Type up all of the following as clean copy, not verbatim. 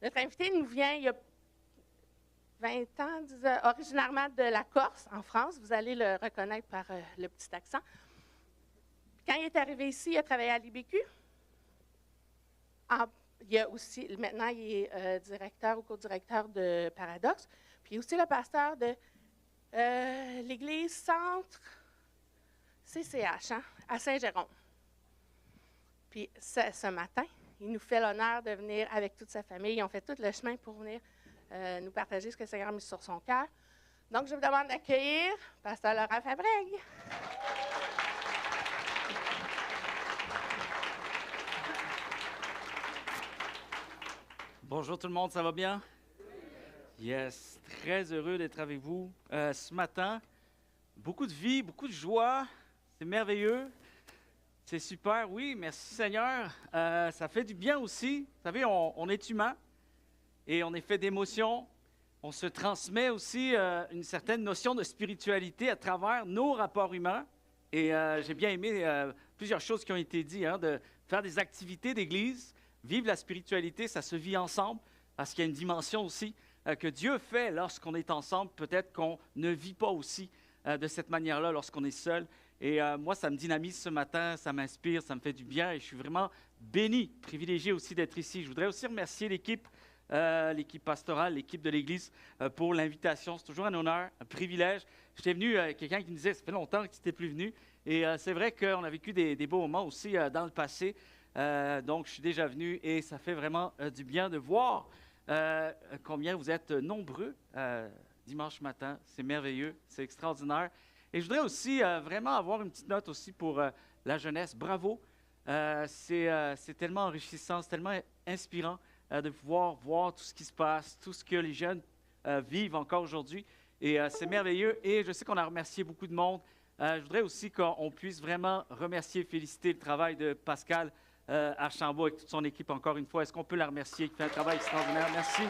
Notre invité nous vient il y a 20 ans, originairement de la Corse, en France. Vous allez le reconnaître par le petit accent. Quand il est arrivé ici, il a travaillé à l'IBQ. Maintenant, il est directeur ou co-directeur de Paradoxe. Puis aussi le pasteur de l'église Centre CCH à Saint-Jérôme. Puis ce matin, il nous fait l'honneur de venir avec toute sa famille. Ils ont fait tout le chemin pour venir nous partager ce que le Seigneur a mis sur son cœur. Donc, je vous demande d'accueillir pasteur Laurent Fabrègue. Bonjour tout le monde, ça va bien? Yes, très heureux d'être avec vous ce matin. Beaucoup de vie, beaucoup de joie, c'est merveilleux, c'est super, oui, merci Seigneur. Ça fait du bien aussi, vous savez, on est humain et on est fait d'émotions. On se transmet aussi une certaine notion de spiritualité à travers nos rapports humains. Et j'ai bien aimé plusieurs choses qui ont été dites, de faire des activités d'église. Vivre la spiritualité, ça se vit ensemble, parce qu'il y a une dimension aussi que Dieu fait lorsqu'on est ensemble. Peut-être qu'on ne vit pas aussi de cette manière-là lorsqu'on est seul. Et moi, ça me dynamise ce matin, ça m'inspire, ça me fait du bien et je suis vraiment béni, privilégié aussi d'être ici. Je voudrais aussi remercier l'équipe pastorale, l'équipe de l'Église pour l'invitation. C'est toujours un honneur, un privilège. J'étais venu, quelqu'un qui me disait, ça fait longtemps que tu n'étais plus venu. Et c'est vrai qu'on a vécu des beaux moments aussi dans le passé. Donc, je suis déjà venu et ça fait vraiment du bien de voir combien vous êtes nombreux dimanche matin. C'est merveilleux, c'est extraordinaire. Et je voudrais aussi vraiment avoir une petite note aussi pour la jeunesse. Bravo! C'est tellement enrichissant, c'est tellement inspirant de pouvoir voir tout ce qui se passe, tout ce que les jeunes vivent encore aujourd'hui. Et c'est merveilleux. Et je sais qu'on a remercié beaucoup de monde. Je voudrais aussi qu'on puisse vraiment remercier, féliciter le travail de Pascal Archambault avec toute son équipe encore une fois. Est-ce qu'on peut la remercier qui fait un travail extraordinaire? Merci.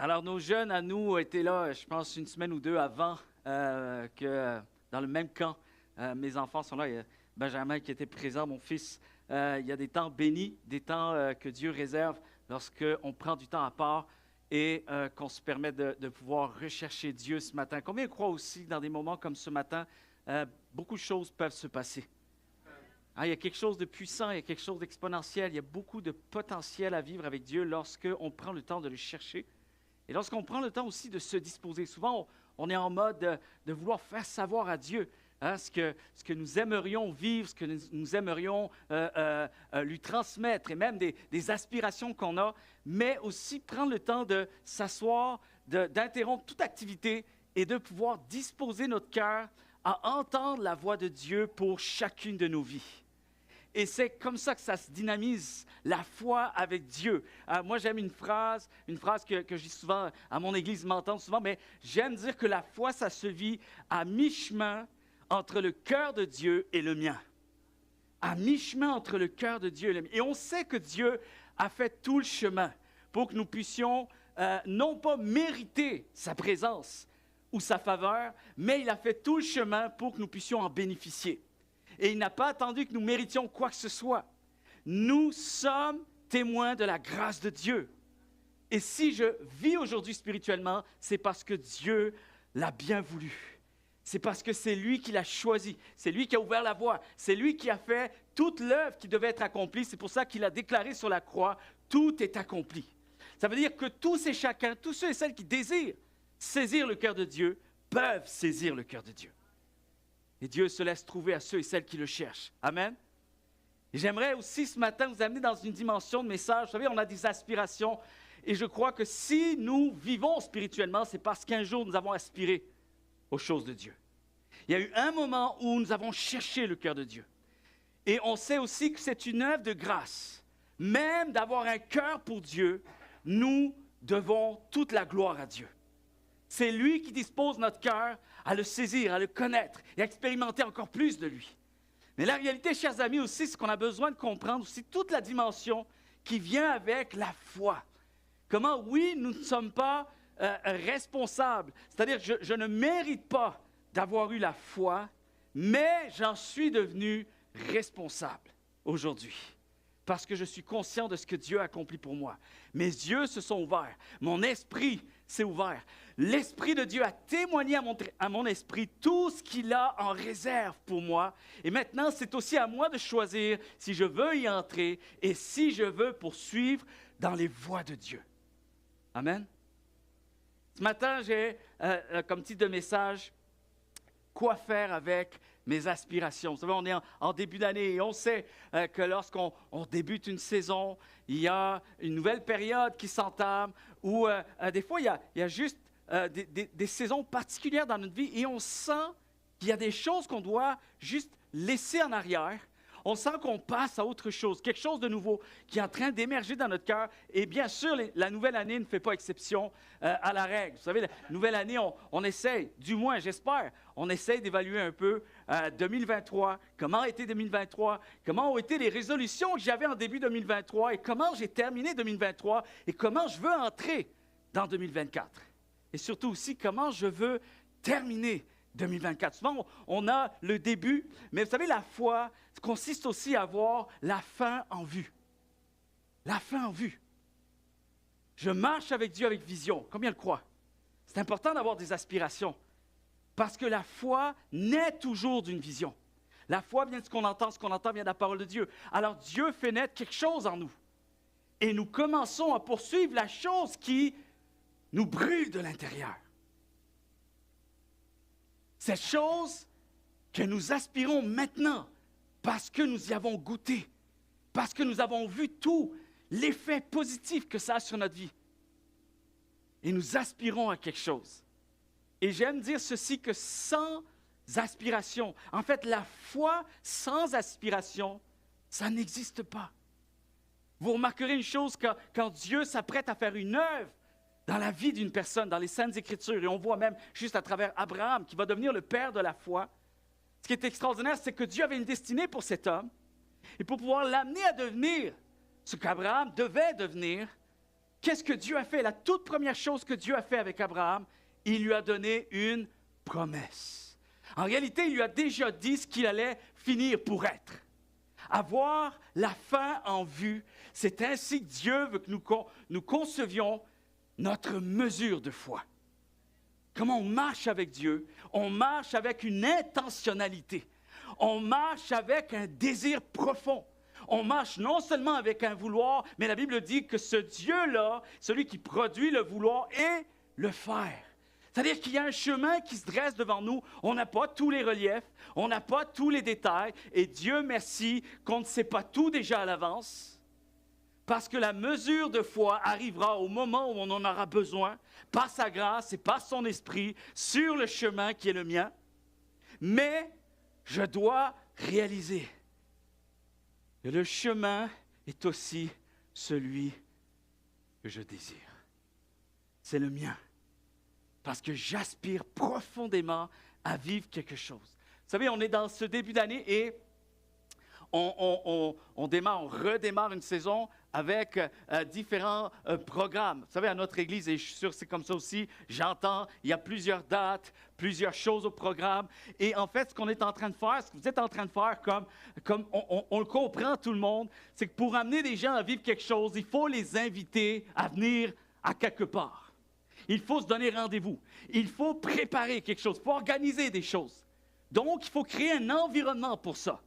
Alors, nos jeunes à nous étaient là, je pense, une semaine ou deux avant que dans le même camp. Mes enfants sont là. Il y a Benjamin qui était présent, mon fils. Il y a des temps bénis, des temps que Dieu réserve lorsqu'on prend du temps à part et qu'on se permet de pouvoir rechercher Dieu ce matin. Combien croient aussi que dans des moments comme ce matin, beaucoup de choses peuvent se passer? Il y a quelque chose de puissant, il y a quelque chose d'exponentiel, il y a beaucoup de potentiel à vivre avec Dieu lorsqu'on prend le temps de le chercher. Et lorsqu'on prend le temps aussi de se disposer, souvent on est en mode de vouloir faire savoir à Dieu ce que nous aimerions vivre, ce que nous aimerions lui transmettre, et même des aspirations qu'on a, mais aussi prendre le temps de s'asseoir, d'interrompre toute activité et de pouvoir disposer notre cœur à entendre la voix de Dieu pour chacune de nos vies. Et c'est comme ça que ça se dynamise, la foi avec Dieu. Moi, j'aime une phrase que je dis souvent, à mon église, m'entendent souvent, mais j'aime dire que la foi, ça se vit à mi-chemin entre le cœur de Dieu et le mien. À mi-chemin entre le cœur de Dieu et le mien. Et on sait que Dieu a fait tout le chemin pour que nous puissions non pas mériter sa présence ou sa faveur, mais il a fait tout le chemin pour que nous puissions en bénéficier. Et il n'a pas attendu que nous méritions quoi que ce soit. Nous sommes témoins de la grâce de Dieu. Et si je vis aujourd'hui spirituellement, c'est parce que Dieu l'a bien voulu. C'est parce que c'est lui qui l'a choisi. C'est lui qui a ouvert la voie. C'est lui qui a fait toute l'œuvre qui devait être accomplie. C'est pour ça qu'il a déclaré sur la croix, tout est accompli. Ça veut dire que tous et chacun, tous ceux et celles qui désirent saisir le cœur de Dieu, peuvent saisir le cœur de Dieu. Et Dieu se laisse trouver à ceux et celles qui le cherchent. Amen. Et j'aimerais aussi ce matin vous amener dans une dimension de message. Vous savez, on a des aspirations. Et je crois que si nous vivons spirituellement, c'est parce qu'un jour nous avons aspiré aux choses de Dieu. Il y a eu un moment où nous avons cherché le cœur de Dieu. Et on sait aussi que c'est une œuvre de grâce. Même d'avoir un cœur pour Dieu, nous devons toute la gloire à Dieu. C'est lui qui dispose notre cœur à le saisir, à le connaître et à expérimenter encore plus de lui. Mais la réalité, chers amis, aussi, c'est qu'on a besoin de comprendre aussi toute la dimension qui vient avec la foi. Comment, oui, nous ne sommes pas responsables. C'est-à-dire, je ne mérite pas d'avoir eu la foi, mais j'en suis devenu responsable aujourd'hui. Parce que je suis conscient de ce que Dieu a accompli pour moi. Mes yeux se sont ouverts. Mon esprit s'est ouvert. L'Esprit de Dieu a témoigné à mon esprit tout ce qu'il a en réserve pour moi. Et maintenant, c'est aussi à moi de choisir si je veux y entrer et si je veux poursuivre dans les voies de Dieu. Amen. Ce matin, j'ai comme titre de message, « Quoi faire avec mes aspirations ». Vous savez, on est en début d'année et on sait que lorsqu'on débute une saison, il y a une nouvelle période qui s'entame où des fois, il y a juste des saisons particulières dans notre vie et on sent qu'il y a des choses qu'on doit juste laisser en arrière. On sent qu'on passe à autre chose, quelque chose de nouveau qui est en train d'émerger dans notre cœur. Et bien sûr, la nouvelle année ne fait pas exception à la règle. Vous savez, la nouvelle année, on essaie, du moins j'espère, on essaie d'évaluer un peu 2023, comment a été 2023, comment ont été les résolutions que j'avais en début 2023 et comment j'ai terminé 2023 et comment je veux entrer dans 2024. Et surtout aussi, comment je veux terminer 2024. Souvent, on a le début, mais vous savez, la foi consiste aussi à avoir la fin en vue. La fin en vue. Je marche avec Dieu avec vision. Combien le croient? C'est important d'avoir des aspirations parce que la foi naît toujours d'une vision. La foi vient de ce qu'on entend vient de la parole de Dieu. Alors Dieu fait naître quelque chose en nous. Et nous commençons à poursuivre la chose qui nous brûle de l'intérieur. Cette chose que nous aspirons maintenant parce que nous y avons goûté, parce que nous avons vu tout l'effet positif que ça a sur notre vie. Et nous aspirons à quelque chose. Et j'aime dire ceci, que sans aspiration, en fait, la foi sans aspiration, ça n'existe pas. Vous remarquerez une chose, quand Dieu s'apprête à faire une œuvre dans la vie d'une personne, dans les Saintes Écritures, et on voit même juste à travers Abraham, qui va devenir le père de la foi. Ce qui est extraordinaire, c'est que Dieu avait une destinée pour cet homme, et pour pouvoir l'amener à devenir ce qu'Abraham devait devenir, qu'est-ce que Dieu a fait? La toute première chose que Dieu a fait avec Abraham, il lui a donné une promesse. En réalité, il lui a déjà dit ce qu'il allait finir pour être. Avoir la fin en vue, c'est ainsi que Dieu veut que nous concevions notre mesure de foi. Comment on marche avec Dieu? On marche avec une intentionnalité. On marche avec un désir profond. On marche non seulement avec un vouloir, mais la Bible dit que ce Dieu-là, celui qui produit le vouloir et le faire. C'est-à-dire qu'il y a un chemin qui se dresse devant nous. On n'a pas tous les reliefs, on n'a pas tous les détails. Et Dieu merci qu'on ne sait pas tout déjà à l'avance. Parce que la mesure de foi arrivera au moment où on en aura besoin, par sa grâce et par son esprit, sur le chemin qui est le mien. Mais je dois réaliser que le chemin est aussi celui que je désire. C'est le mien. Parce que j'aspire profondément à vivre quelque chose. Vous savez, on est dans ce début d'année et on redémarre une saison avec différents programmes. Vous savez, à notre Église, et je suis sûr que c'est comme ça aussi, j'entends, il y a plusieurs dates, plusieurs choses au programme. Et en fait, ce qu'on est en train de faire, ce que vous êtes en train de faire, comme on le comprend tout le monde, c'est que pour amener des gens à vivre quelque chose, il faut les inviter à venir à quelque part. Il faut se donner rendez-vous. Il faut préparer quelque chose, il faut organiser des choses. Donc, il faut créer un environnement pour ça.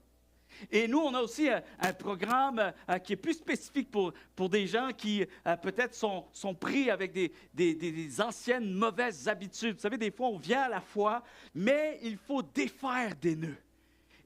Et nous, on a aussi un programme qui est plus spécifique pour des gens qui peut-être sont pris avec des anciennes mauvaises habitudes. Vous savez, des fois, on vient à la foi, mais il faut défaire des nœuds.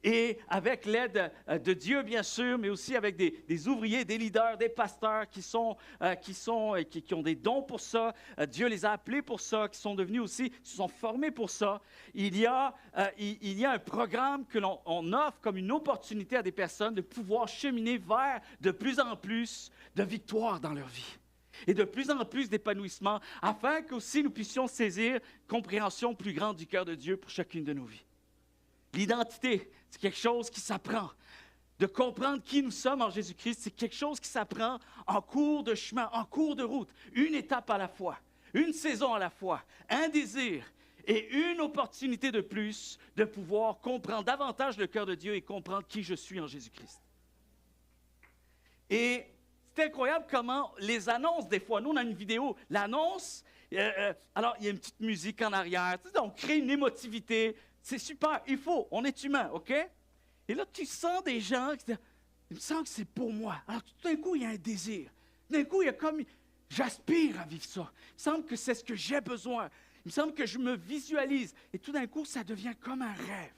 Et avec l'aide de Dieu, bien sûr, mais aussi avec des ouvriers, des leaders, des pasteurs qui ont des dons pour ça. Dieu les a appelés pour ça, qui sont devenus aussi, qui se sont formés pour ça. Il y a un programme que l'on offre comme une opportunité à des personnes de pouvoir cheminer vers de plus en plus de victoires dans leur vie. Et de plus en plus d'épanouissement, afin qu'aussi nous puissions saisir une compréhension plus grande du cœur de Dieu pour chacune de nos vies. L'identité, c'est quelque chose qui s'apprend. De comprendre qui nous sommes en Jésus-Christ, c'est quelque chose qui s'apprend en cours de chemin, en cours de route, une étape à la fois, une saison à la fois, un désir. et une opportunité de plus de pouvoir comprendre davantage le cœur de Dieu et comprendre qui je suis en Jésus-Christ. Et c'est incroyable comment les annonces, des fois, nous, on a une vidéo, l'annonce, alors il y a une petite musique en arrière, tu sais, on crée une émotivité, c'est super, on est humain, OK? Et là, tu sens des gens qui disent, il me semble que c'est pour moi. Alors tout d'un coup, il y a un désir. D'un coup, il y a comme, j'aspire à vivre ça. Il me semble que c'est ce que j'ai besoin. Il me semble que je me visualise. Et tout d'un coup, ça devient comme un rêve.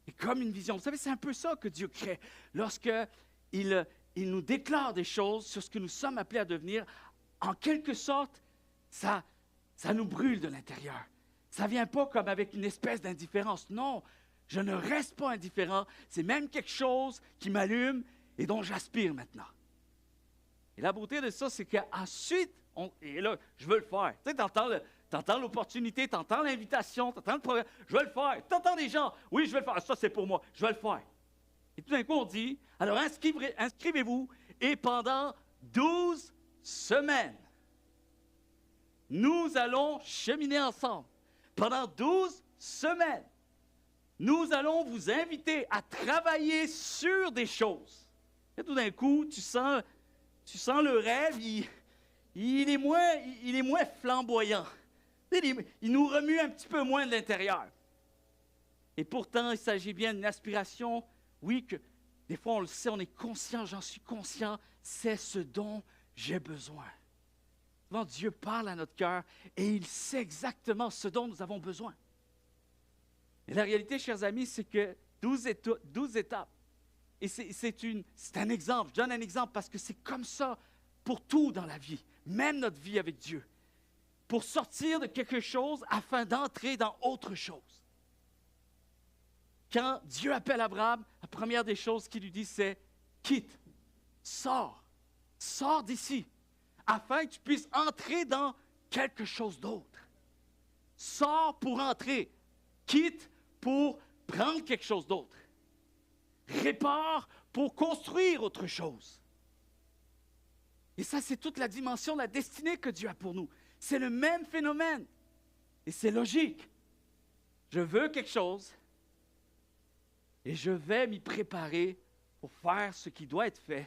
Et comme une vision. Vous savez, c'est un peu ça que Dieu crée. Lorsqu'il nous déclare des choses sur ce que nous sommes appelés à devenir, en quelque sorte, ça nous brûle de l'intérieur. Ça ne vient pas comme avec une espèce d'indifférence. Non, je ne reste pas indifférent. C'est même quelque chose qui m'allume et dont j'aspire maintenant. Et la beauté de ça, c'est qu'ensuite, et là, je veux le faire. Tu sais, t'entends l'opportunité, t'entends l'invitation, t'entends le programme, je veux le faire. T'entends des gens, oui, je veux le faire, ça c'est pour moi, je veux le faire. Et tout d'un coup, on dit, alors inscrivez-vous, et pendant 12 semaines, nous allons cheminer ensemble. Pendant 12 semaines, nous allons vous inviter à travailler sur des choses. Et tout d'un coup, tu sens le rêve, il est moins flamboyant. Il nous remue un petit peu moins de l'intérieur. Et pourtant, il s'agit bien d'une aspiration, oui, que des fois on le sait, on est conscient, j'en suis conscient, c'est ce dont j'ai besoin. Souvent, Dieu parle à notre cœur et il sait exactement ce dont nous avons besoin. Et la réalité, chers amis, c'est que 12 étapes. Et c'est un exemple. Je donne un exemple parce que c'est comme ça pour tout dans la vie, même notre vie avec Dieu. Pour sortir de quelque chose afin d'entrer dans autre chose. Quand Dieu appelle Abraham, la première des choses qu'il lui dit, c'est « quitte, sors d'ici, afin que tu puisses entrer dans quelque chose d'autre. Sors pour entrer, quitte pour prendre quelque chose d'autre. Répare pour construire autre chose. » Et ça, c'est toute la dimension de la destinée que Dieu a pour nous. C'est le même phénomène. Et c'est logique. Je veux quelque chose et je vais m'y préparer pour faire ce qui doit être fait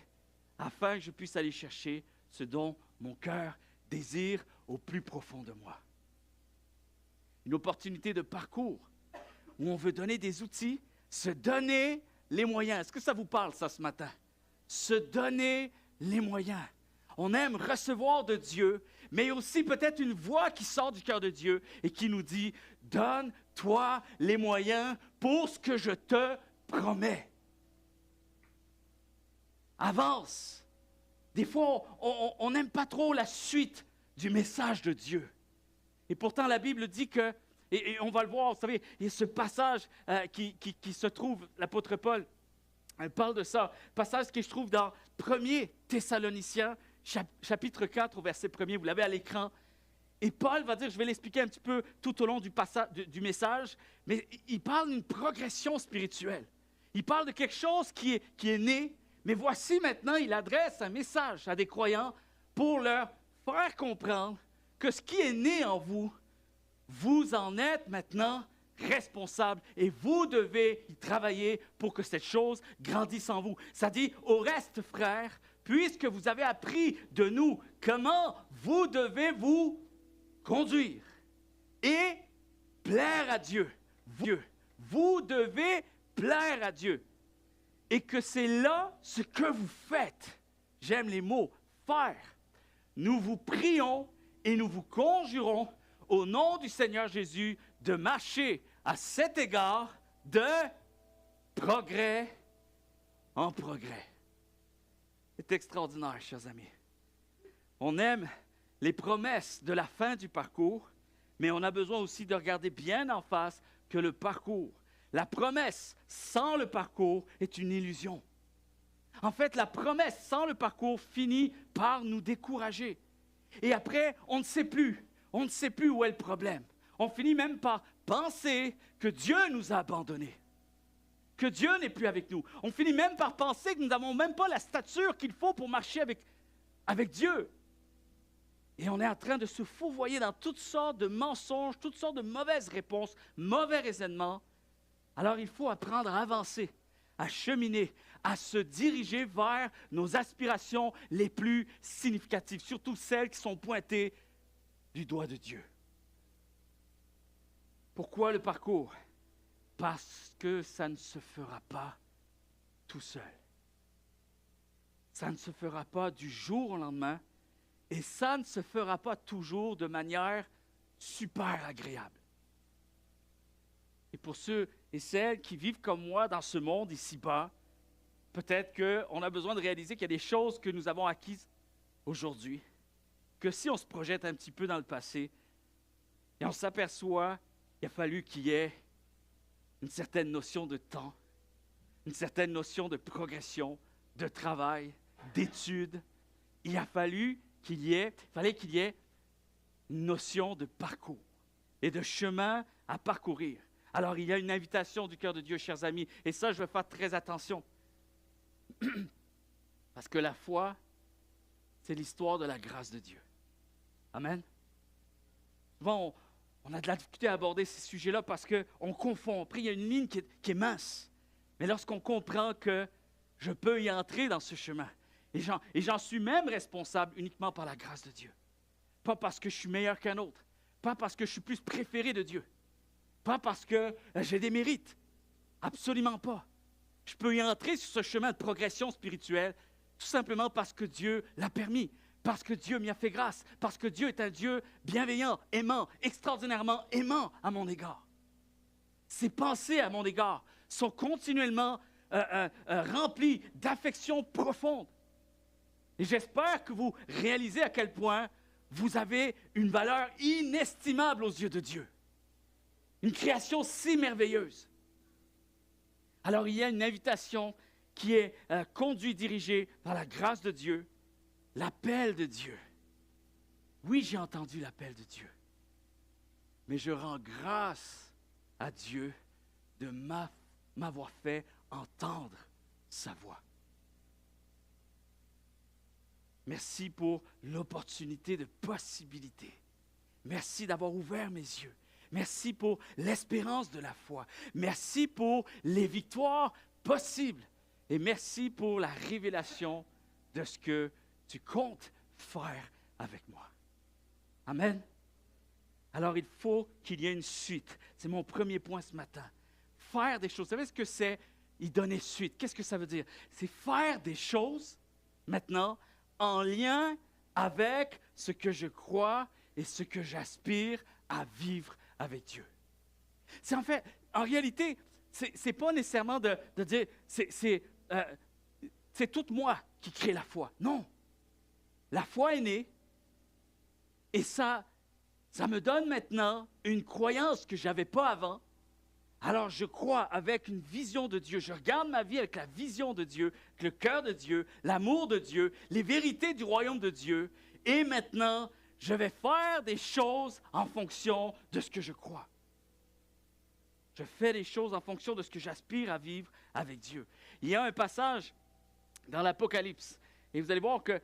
afin que je puisse aller chercher ce dont mon cœur désire au plus profond de moi. Une opportunité de parcours où on veut donner des outils, se donner les moyens. Est-ce que ça vous parle, ça, ce matin? Se donner les moyens. On aime recevoir de Dieu, mais aussi peut-être une voix qui sort du cœur de Dieu et qui nous dit « Donne-toi les moyens pour ce que je te promets. » Avance. Des fois, on n'aime pas trop la suite du message de Dieu. Et pourtant, la Bible dit que, et on va le voir, vous savez, il y a ce passage qui se trouve, l'apôtre Paul, elle parle de ça, passage qui se trouve dans 1er Thessaloniciens, chapitre 4, au verset 1er, vous l'avez à l'écran. Et Paul va dire, je vais l'expliquer un petit peu tout au long du message, mais il parle d'une progression spirituelle. Il parle de quelque chose qui est né, mais voici maintenant, il adresse un message à des croyants pour leur faire comprendre que ce qui est né en vous, vous en êtes maintenant responsable et vous devez y travailler pour que cette chose grandisse en vous. Ça dit, au reste, frères, puisque vous avez appris de nous comment vous devez vous conduire et plaire à Dieu. Vous devez plaire à Dieu. Et que c'est là ce que vous faites. J'aime les mots « faire ». Nous vous prions et nous vous conjurons au nom du Seigneur Jésus de marcher à cet égard de progrès en progrès. C'est extraordinaire, chers amis. On aime les promesses de la fin du parcours, mais on a besoin aussi de regarder bien en face que le parcours. La promesse sans le parcours est une illusion. En fait, la promesse sans le parcours finit par nous décourager. Et après, on ne sait plus où est le problème. On finit même par penser que Dieu nous a abandonnés, que Dieu n'est plus avec nous. On finit même par penser que nous n'avons même pas la stature qu'il faut pour marcher avec Dieu. Et on est en train de se fourvoyer dans toutes sortes de mensonges, toutes sortes de mauvaises réponses, mauvais raisonnements. Alors il faut apprendre à avancer, à cheminer, à se diriger vers nos aspirations les plus significatives, surtout celles qui sont pointées du doigt de Dieu. Pourquoi le parcours? Parce que ça ne se fera pas tout seul. Ça ne se fera pas du jour au lendemain et ça ne se fera pas toujours de manière super agréable. Et pour ceux et celles qui vivent comme moi dans ce monde ici-bas, peut-être qu'on a besoin de réaliser qu'il y a des choses que nous avons acquises aujourd'hui, que si on se projette un petit peu dans le passé et on s'aperçoit qu'il a fallu qu'il y ait une certaine notion de temps, une certaine notion de progression, de travail, d'études. Il fallait qu'il y ait une notion de parcours et de chemin à parcourir. Alors, il y a une invitation du cœur de Dieu, chers amis, et ça, je vais faire très attention. Parce que la foi, c'est l'histoire de la grâce de Dieu. Amen. Souvent, on a de la difficulté à aborder ces sujets-là parce qu'on confond. Après, il y a une ligne qui est mince. Mais lorsqu'on comprend que je peux y entrer dans ce chemin, et j'en suis même responsable uniquement par la grâce de Dieu. Pas parce que je suis meilleur qu'un autre, pas parce que je suis plus préféré de Dieu, pas parce que j'ai des mérites. Absolument pas. Je peux y entrer sur ce chemin de progression spirituelle tout simplement parce que Dieu l'a permis, parce que Dieu m'y a fait grâce, parce que Dieu est un Dieu bienveillant, aimant, extraordinairement aimant à mon égard. Ses pensées à mon égard sont continuellement remplies d'affection profonde. Et j'espère que vous réalisez à quel point vous avez une valeur inestimable aux yeux de Dieu. Une création si merveilleuse. Alors il y a une invitation qui est conduite, dirigée par la grâce de Dieu, l'appel de Dieu. Oui, j'ai entendu l'appel de Dieu, mais je rends grâce à Dieu de m'avoir fait entendre sa voix. Merci pour l'opportunité de possibilité. Merci d'avoir ouvert mes yeux. Merci pour l'espérance de la foi. Merci pour les victoires possibles. Et merci pour la révélation de ce que tu comptes faire avec moi. Amen. Alors, il faut qu'il y ait une suite. C'est mon premier point ce matin. Faire des choses. Vous savez ce que c'est? Y donner suite. Qu'est-ce que ça veut dire? C'est faire des choses, maintenant, en lien avec ce que je crois et ce que j'aspire à vivre avec Dieu. C'est en réalité, c'est pas nécessairement de dire c'est tout moi qui crée la foi. Non. La foi est née et ça me donne maintenant une croyance que je n'avais pas avant. Alors je crois avec une vision de Dieu. Je regarde ma vie avec la vision de Dieu, avec le cœur de Dieu, l'amour de Dieu, les vérités du royaume de Dieu. Et maintenant, je vais faire des choses en fonction de ce que je crois. Je fais des choses en fonction de ce que j'aspire à vivre avec Dieu. Il y a un passage dans l'Apocalypse, et vous allez voir que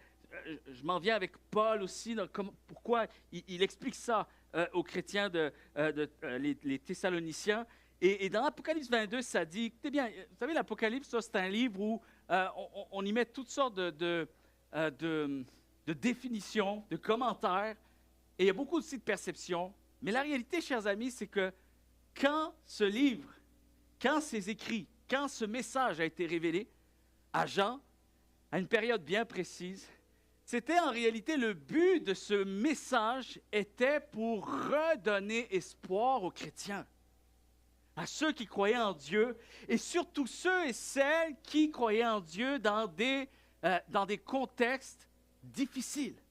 je m'en viens avec Paul aussi, pourquoi il explique ça aux chrétiens les Thessaloniciens. Et dans l'Apocalypse 22, ça dit, écoutez bien, vous savez, l'Apocalypse, ça, c'est un livre où on y met toutes sortes de définitions, de commentaires, et il y a beaucoup aussi de perceptions. Mais la réalité, chers amis, c'est que quand ce livre, quand ces écrits, quand ce message a été révélé à Jean, à une période bien précise, c'était en réalité le but de ce message était pour redonner espoir aux chrétiens, à ceux qui croyaient en Dieu, et surtout ceux et celles qui croyaient en Dieu dans des contextes difficiles,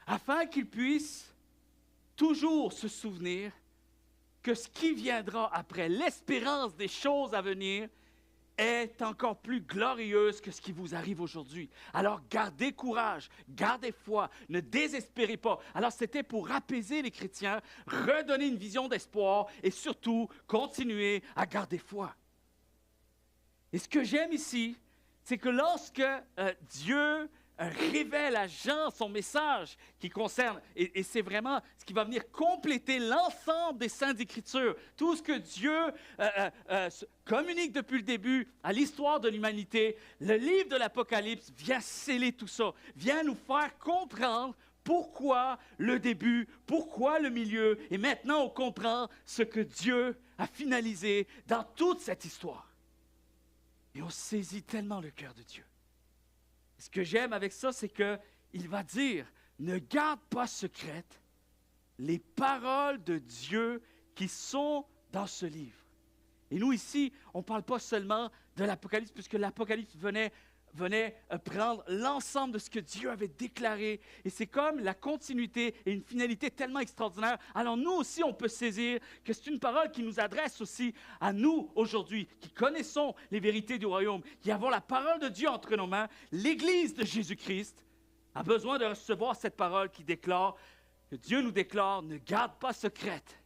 afin qu'ils puissent toujours se souvenir que ce qui viendra après, l'espérance des choses à venir, est encore plus glorieuse que ce qui vous arrive aujourd'hui. Alors gardez courage, gardez foi, ne désespérez pas. Alors c'était pour apaiser les chrétiens, redonner une vision d'espoir et surtout continuer à garder foi. Et ce que j'aime ici, c'est que lorsque Dieu révèle à Jean son message qui concerne, et c'est vraiment ce qui va venir compléter l'ensemble des Saintes Écritures. Tout ce que Dieu communique depuis le début à l'histoire de l'humanité, le livre de l'Apocalypse vient sceller tout ça, vient nous faire comprendre pourquoi le début, pourquoi le milieu, et maintenant on comprend ce que Dieu a finalisé dans toute cette histoire. Et on saisit tellement le cœur de Dieu. Ce que j'aime avec ça, c'est qu'il va dire, ne garde pas secrètes les paroles de Dieu qui sont dans ce livre. Et nous ici, on ne parle pas seulement de l'Apocalypse, puisque l'Apocalypse venait prendre l'ensemble de ce que Dieu avait déclaré. Et c'est comme la continuité et une finalité tellement extraordinaire. Alors nous aussi, on peut saisir que c'est une parole qui nous adresse aussi à nous aujourd'hui, qui connaissons les vérités du royaume, qui avons la parole de Dieu entre nos mains. L'Église de Jésus-Christ a besoin de recevoir cette parole qui déclare, que Dieu nous déclare, ne garde pas secrète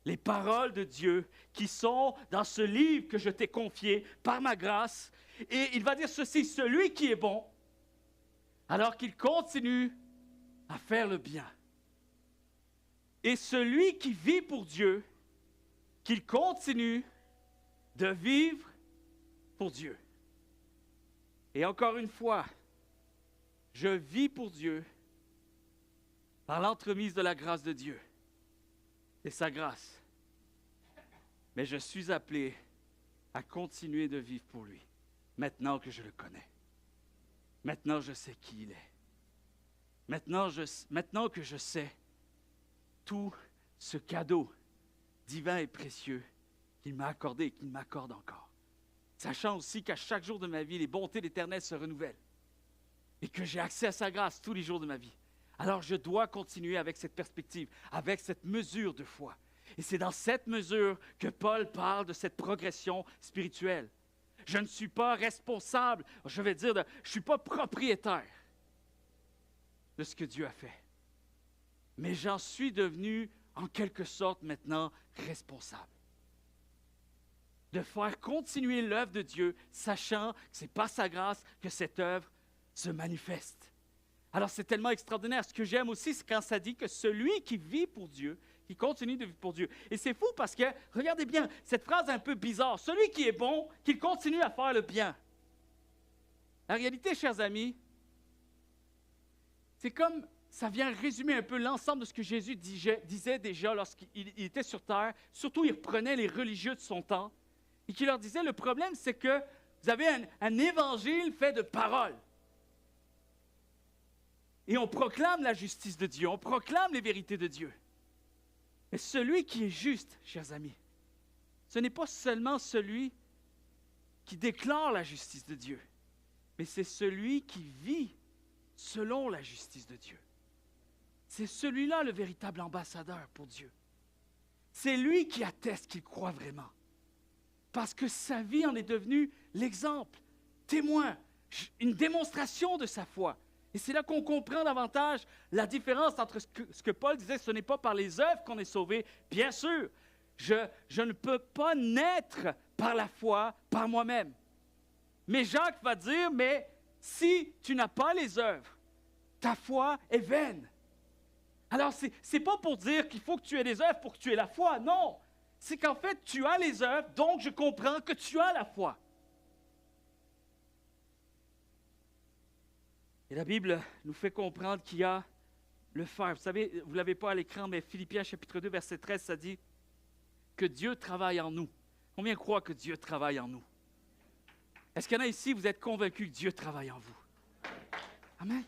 les paroles de Dieu qui sont dans ce livre que je t'ai confié par ma grâce. Et il va dire ceci, celui qui est bon, alors qu'il continue à faire le bien. Et celui qui vit pour Dieu, qu'il continue de vivre pour Dieu. Et encore une fois, je vis pour Dieu par l'entremise de la grâce de Dieu. C'est sa grâce. Mais je suis appelé à continuer de vivre pour lui. Maintenant que je le connais, maintenant je sais qui il est, maintenant que je sais tout ce cadeau divin et précieux qu'il m'a accordé et qu'il m'accorde encore, sachant aussi qu'à chaque jour de ma vie, les bontés de l'Éternel se renouvellent et que j'ai accès à sa grâce tous les jours de ma vie. Alors je dois continuer avec cette perspective, avec cette mesure de foi. Et c'est dans cette mesure que Paul parle de cette progression spirituelle. Je ne suis pas responsable, je ne suis pas propriétaire de ce que Dieu a fait. Mais j'en suis devenu, en quelque sorte, maintenant responsable. De faire continuer l'œuvre de Dieu, sachant que c'est par sa grâce que cette œuvre se manifeste. Alors c'est tellement extraordinaire. Ce que j'aime aussi, c'est quand ça dit que celui qui vit pour Dieu, qui continue de vivre pour Dieu. Et c'est fou parce que, regardez bien, cette phrase est un peu bizarre. Celui qui est bon, qu'il continue à faire le bien. La réalité, chers amis, c'est comme, ça vient résumer un peu l'ensemble de ce que Jésus disait déjà lorsqu'il était sur terre. Surtout, il reprenait les religieux de son temps et qui leur disait, le problème, c'est que vous avez un évangile fait de paroles. Et on proclame la justice de Dieu, on proclame les vérités de Dieu. Mais celui qui est juste, chers amis, ce n'est pas seulement celui qui déclare la justice de Dieu, mais c'est celui qui vit selon la justice de Dieu. C'est celui-là le véritable ambassadeur pour Dieu. C'est lui qui atteste qu'il croit vraiment. Parce que sa vie en est devenue l'exemple, témoin, une démonstration de sa foi. Et c'est là qu'on comprend davantage la différence entre ce que Paul disait, ce n'est pas par les œuvres qu'on est sauvé. Bien sûr, je ne peux pas naître par la foi, par moi-même. Mais Jacques va dire, mais si tu n'as pas les œuvres, ta foi est vaine. Alors, ce n'est pas pour dire qu'il faut que tu aies les œuvres pour que tu aies la foi, non. C'est qu'en fait, tu as les œuvres, donc je comprends que tu as la foi. Et la Bible nous fait comprendre qu'il y a le faire. Vous savez, vous ne l'avez pas à l'écran, mais Philippiens chapitre 2, verset 13, ça dit que Dieu travaille en nous. Combien croient que Dieu travaille en nous? Est-ce qu'il y en a ici, vous êtes convaincus que Dieu travaille en vous? Amen.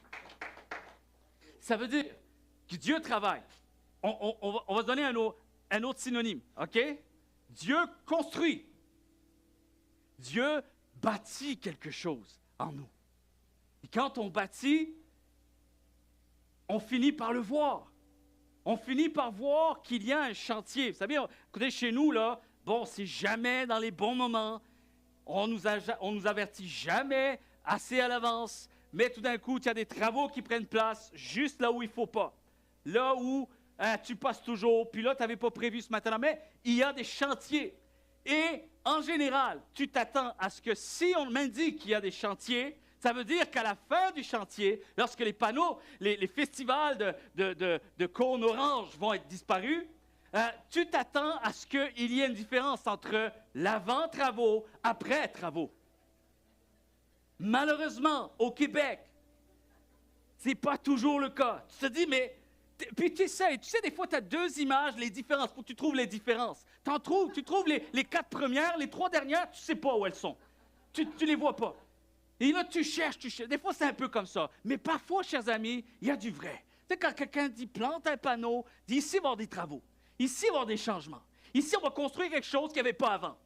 Ça veut dire que Dieu travaille. On va se donner un autre synonyme, OK? Dieu construit. Dieu bâtit quelque chose en nous. Et quand on bâtit, on finit par le voir. On finit par voir qu'il y a un chantier. Vous savez, écoutez, chez nous, là, bon, c'est jamais dans les bons moments. On nous avertit jamais assez à l'avance. Mais tout d'un coup, il y a des travaux qui prennent place juste là où il ne faut pas. Là où tu passes toujours, puis là, tu n'avais pas prévu ce matin-là. Mais il y a des chantiers. Et en général, tu t'attends à ce que si on m'indique qu'il y a des chantiers, Ça veut dire qu'à la fin du chantier, lorsque les panneaux, les festivals de cônes orange vont être disparus, tu t'attends à ce qu'il y ait une différence entre l'avant-travaux, après-travaux. Malheureusement, au Québec, ce n'est pas toujours le cas. Tu te dis, mais... Puis tu sais, des fois, tu as deux images, les différences. Il faut que tu trouves les différences. Tu trouves les 4 premières, les 3 dernières, tu ne sais pas où elles sont. Tu ne les vois pas. Et là, tu cherches. Des fois, c'est un peu comme ça. Mais parfois, chers amis, il y a du vrai. Tu sais, quand quelqu'un dit plante un panneau, dit ici, il va y avoir des travaux. Ici, il va y avoir des changements. Ici, on va construire quelque chose qu'il n'y avait pas avant.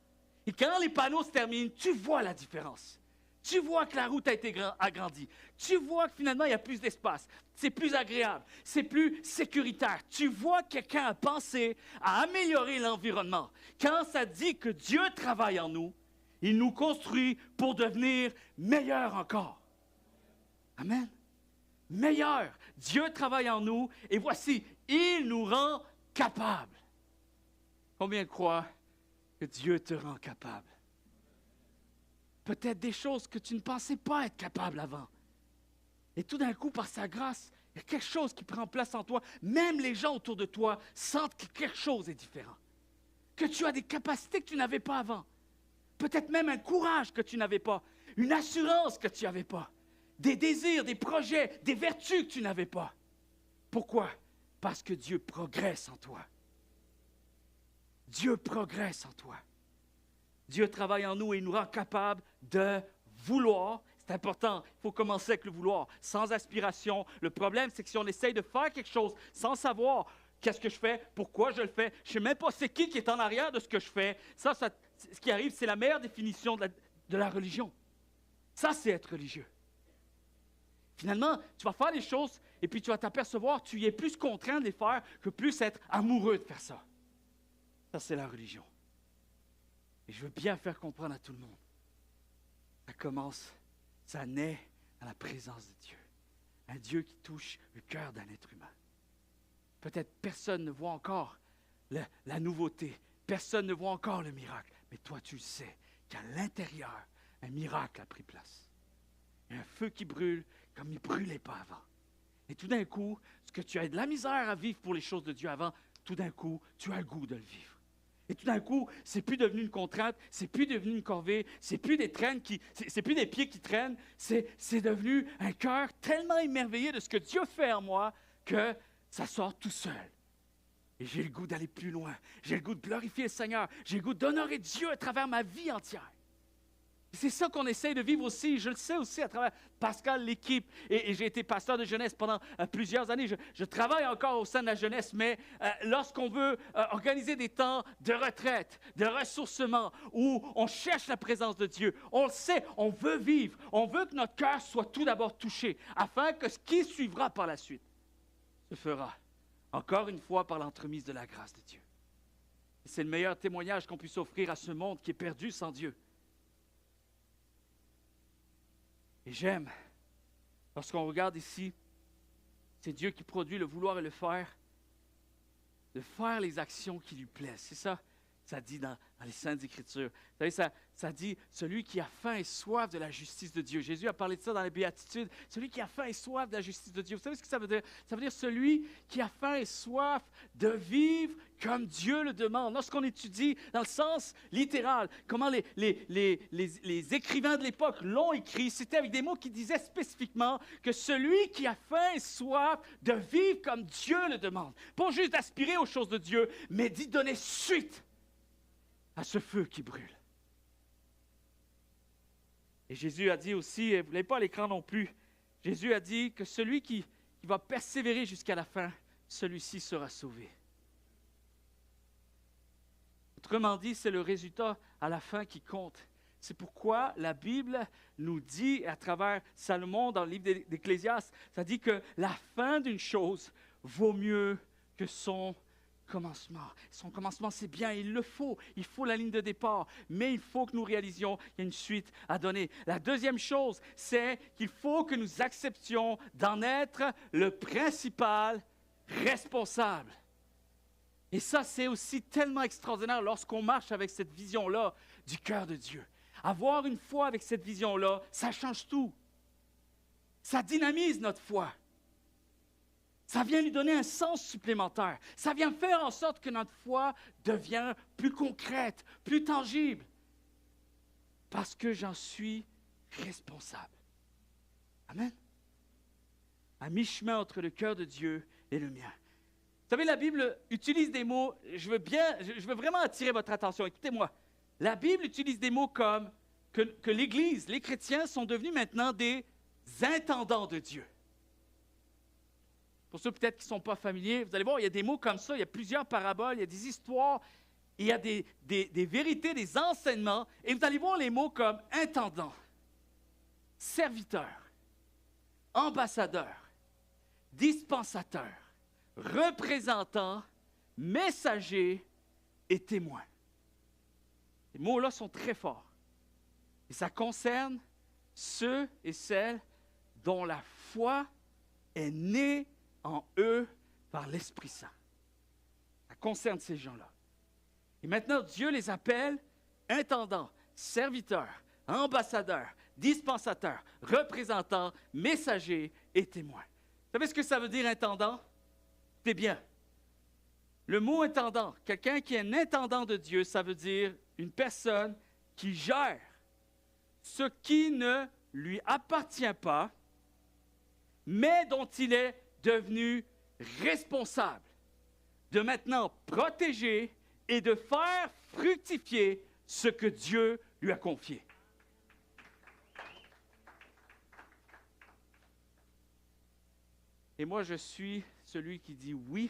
Et quand les panneaux se terminent, tu vois la différence. Tu vois que la route a été agrandie. Tu vois que finalement, il y a plus d'espace. C'est plus agréable. C'est plus sécuritaire. Tu vois que quelqu'un a pensé à améliorer l'environnement. Quand ça dit que Dieu travaille en nous, il nous construit pour devenir meilleur encore. Amen. Meilleur. Dieu travaille en nous et voici, il nous rend capables. Combien croient que Dieu te rend capable? Peut-être des choses que tu ne pensais pas être capable avant. Et tout d'un coup, par sa grâce, il y a quelque chose qui prend place en toi. Même les gens autour de toi sentent que quelque chose est différent. Que tu as des capacités que tu n'avais pas avant. Peut-être même un courage que tu n'avais pas. Une assurance que tu n'avais pas. Des désirs, des projets, des vertus que tu n'avais pas. Pourquoi? Parce que Dieu progresse en toi. Dieu progresse en toi. Dieu travaille en nous et il nous rend capables de vouloir. C'est important, il faut commencer avec le vouloir, sans aspiration. Le problème, c'est que si on essaye de faire quelque chose sans savoir qu'est-ce que je fais, pourquoi je le fais, je ne sais même pas c'est qui est en arrière de ce que je fais, ça ce qui arrive, c'est la meilleure définition de la religion. Ça, c'est être religieux. Finalement, tu vas faire les choses et puis tu vas t'apercevoir, tu y es plus contraint de les faire que plus être amoureux de faire ça. Ça, c'est la religion. Et je veux bien faire comprendre à tout le monde. Ça naît à la présence de Dieu. Un Dieu qui touche le cœur d'un être humain. Peut-être personne ne voit encore la nouveauté. Personne ne voit encore le miracle. Mais toi, tu le sais qu'à l'intérieur, un miracle a pris place. Il y a un feu qui brûle comme il ne brûlait pas avant. Et tout d'un coup, ce que tu as de la misère à vivre pour les choses de Dieu avant, tout d'un coup, tu as le goût de le vivre. Et tout d'un coup, c'est plus devenu une contrainte, c'est plus devenu une corvée, c'est plus des traînes c'est plus des pieds qui traînent, c'est devenu un cœur tellement émerveillé de ce que Dieu fait en moi que ça sort tout seul. Et j'ai le goût d'aller plus loin, j'ai le goût de glorifier le Seigneur, j'ai le goût d'honorer Dieu à travers ma vie entière. C'est ça qu'on essaye de vivre aussi. Je le sais aussi à travers Pascal, l'équipe. Et j'ai été pasteur de jeunesse pendant plusieurs années. Je travaille encore au sein de la jeunesse, mais lorsqu'on veut organiser des temps de retraite, de ressourcement, où on cherche la présence de Dieu, on le sait, on veut vivre. On veut que notre cœur soit tout d'abord touché, afin que ce qui suivra par la suite se fera, encore une fois, par l'entremise de la grâce de Dieu. Et c'est le meilleur témoignage qu'on puisse offrir à ce monde qui est perdu sans Dieu. Et j'aime, lorsqu'on regarde ici, c'est Dieu qui produit le vouloir et le faire, de faire les actions qui lui plaisent. C'est ça, ça dit dans les Saintes Écritures. Vous savez, ça dit, celui qui a faim et soif de la justice de Dieu. Jésus a parlé de ça dans les Béatitudes. Celui qui a faim et soif de la justice de Dieu. Vous savez ce que ça veut dire? Ça veut dire celui qui a faim et soif de vivre comme Dieu le demande. Lorsqu'on étudie dans le sens littéral, comment les écrivains de l'époque l'ont écrit, c'était avec des mots qui disaient spécifiquement que celui qui a faim et soif de vivre comme Dieu le demande. Pas juste d'aspirer aux choses de Dieu, mais d'y donner suite à ce feu qui brûle. Et Jésus a dit aussi, et vous ne l'avez pas à l'écran non plus, Jésus a dit que celui qui va persévérer jusqu'à la fin, celui-ci sera sauvé. Autrement dit, c'est le résultat à la fin qui compte. C'est pourquoi la Bible nous dit, à travers Salomon, dans le livre d'Ecclésiaste, ça dit que la fin d'une chose vaut mieux que son commencement. Son commencement, c'est bien, il faut la ligne de départ, mais il faut que nous réalisions qu'il y a une suite à donner. La deuxième chose, c'est qu'il faut que nous acceptions d'en être le principal responsable. Et ça, c'est aussi tellement extraordinaire lorsqu'on marche avec cette vision-là du cœur de Dieu. Avoir une foi avec cette vision-là, ça change tout. Ça dynamise notre foi. Ça vient lui donner un sens supplémentaire. Ça vient faire en sorte que notre foi devient plus concrète, plus tangible. Parce que j'en suis responsable. Amen. À mi-chemin entre le cœur de Dieu et le mien. Vous savez, la Bible utilise des mots, je veux vraiment attirer votre attention. Écoutez-moi. La Bible utilise des mots comme que l'Église, les chrétiens sont devenus maintenant des intendants de Dieu. Pour ceux peut-être qui ne sont pas familiers, vous allez voir, il y a des mots comme ça, il y a plusieurs paraboles, il y a des histoires, il y a des vérités, des enseignements, et vous allez voir les mots comme intendant, serviteur, ambassadeur, dispensateur, représentant, messager et témoin. Ces mots-là sont très forts. Et ça concerne ceux et celles dont la foi est née en eux par l'Esprit Saint. Ça concerne ces gens-là. Et maintenant, Dieu les appelle intendants, serviteurs, ambassadeurs, dispensateurs, représentants, messagers et témoins. Vous savez ce que ça veut dire, intendant? C'est bien. Le mot intendant, quelqu'un qui est un intendant de Dieu, ça veut dire une personne qui gère ce qui ne lui appartient pas, mais dont il est devenu responsable de maintenant protéger et de faire fructifier ce que Dieu lui a confié. Et moi, je suis celui qui dit oui,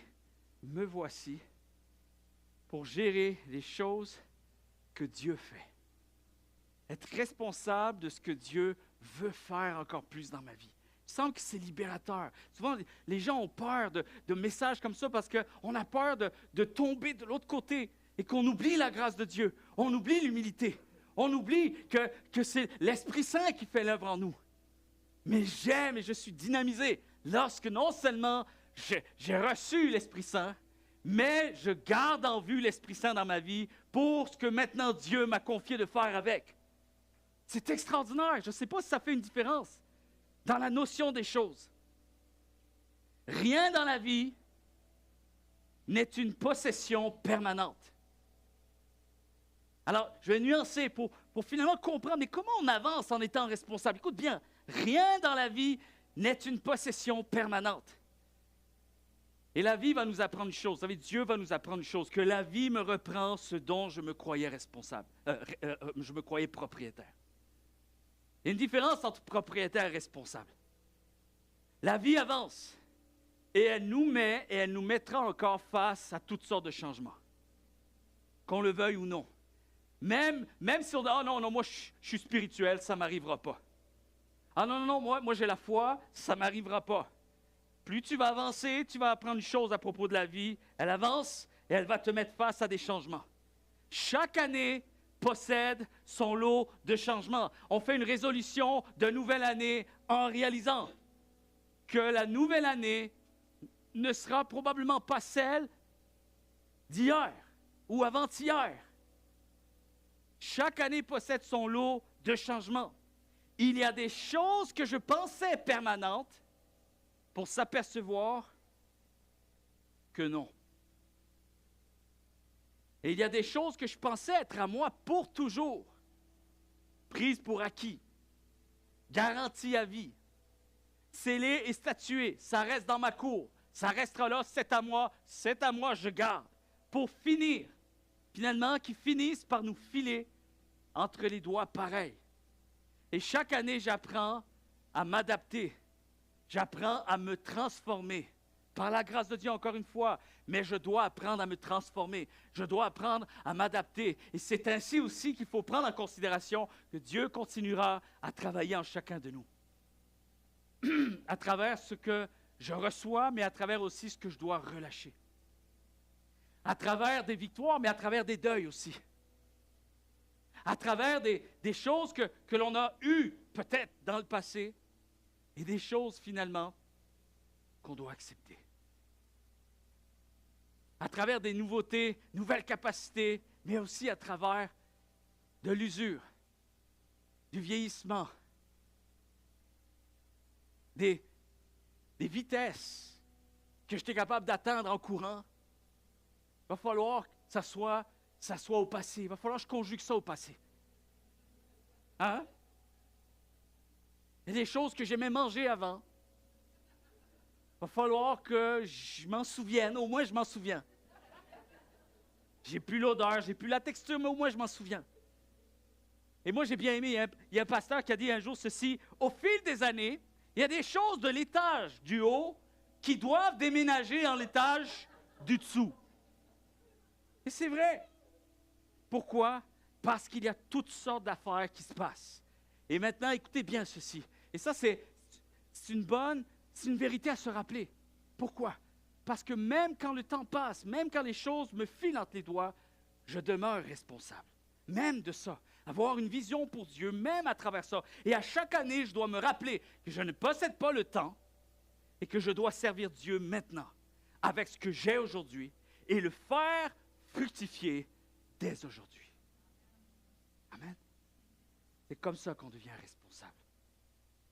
me voici pour gérer les choses que Dieu fait. Être responsable de ce que Dieu veut faire encore plus dans ma vie. Il me semble que c'est libérateur. Souvent, les gens ont peur de messages comme ça parce qu'on a peur de tomber de l'autre côté et qu'on oublie la grâce de Dieu. On oublie l'humilité. On oublie que c'est l'Esprit Saint qui fait l'œuvre en nous. Mais j'aime et je suis dynamisé lorsque non seulement j'ai reçu l'Esprit Saint, mais je garde en vue l'Esprit Saint dans ma vie pour ce que maintenant Dieu m'a confié de faire avec. C'est extraordinaire. Je ne sais pas si ça fait une différence dans la notion des choses. Rien dans la vie n'est une possession permanente. Alors, je vais nuancer pour finalement comprendre, mais comment on avance en étant responsable? Écoute bien, rien dans la vie n'est une possession permanente. Et la vie va nous apprendre une chose, vous savez, Dieu va nous apprendre une chose, que la vie me reprend ce dont je me croyais responsable, je me croyais propriétaire. Il y a une différence entre propriétaire et responsable. La vie avance et elle nous met et elle nous mettra encore face à toutes sortes de changements, qu'on le veuille ou non. Même si on dit « Ah non, moi je suis spirituel, ça ne m'arrivera pas. » Ah non, moi j'ai la foi, ça ne m'arrivera pas. Plus tu vas avancer, tu vas apprendre une chose à propos de la vie. Elle avance et elle va te mettre face à des changements. Chaque année possède son lot de changements. On fait une résolution de nouvelle année en réalisant que la nouvelle année ne sera probablement pas celle d'hier ou avant-hier. Chaque année possède son lot de changements. Il y a des choses que je pensais permanentes pour s'apercevoir que non. Et il y a des choses que je pensais être à moi pour toujours, prises pour acquis, garanties à vie, scellées et statuées, ça reste dans ma cour, ça restera là, c'est à moi, je garde, pour finir, finalement, qui finissent par nous filer entre les doigts pareils. Et chaque année, j'apprends à m'adapter. J'apprends à me transformer. Par la grâce de Dieu, encore une fois. Mais je dois apprendre à me transformer. Je dois apprendre à m'adapter. Et c'est ainsi aussi qu'il faut prendre en considération que Dieu continuera à travailler en chacun de nous. À travers ce que je reçois, mais à travers aussi ce que je dois relâcher. À travers des victoires, mais à travers des deuils aussi. À travers des choses que l'on a eues peut-être dans le passé, et des choses, finalement, qu'on doit accepter. À travers des nouveautés, nouvelles capacités, mais aussi à travers de l'usure, du vieillissement, des vitesses que j'étais capable d'atteindre en courant. Il va falloir que ça soit au passé. Il va falloir que je conjugue ça au passé. Hein? Il y a des choses que j'aimais manger avant. Il va falloir que je m'en souvienne. Au moins, je m'en souviens. J'ai plus l'odeur, j'ai plus la texture, mais au moins, je m'en souviens. Et moi, j'ai bien aimé. Il y a un pasteur qui a dit un jour ceci. Au fil des années, il y a des choses de l'étage du haut qui doivent déménager en l'étage du dessous. Et c'est vrai. Pourquoi? Parce qu'il y a toutes sortes d'affaires qui se passent. Et maintenant, écoutez bien ceci. Et ça, c'est une vérité à se rappeler. Pourquoi? Parce que même quand le temps passe, même quand les choses me filent entre les doigts, je demeure responsable. Même de ça. Avoir une vision pour Dieu, même à travers ça. Et à chaque année, je dois me rappeler que je ne possède pas le temps et que je dois servir Dieu maintenant, avec ce que j'ai aujourd'hui, et le faire fructifier dès aujourd'hui. Amen. C'est comme ça qu'on devient responsable.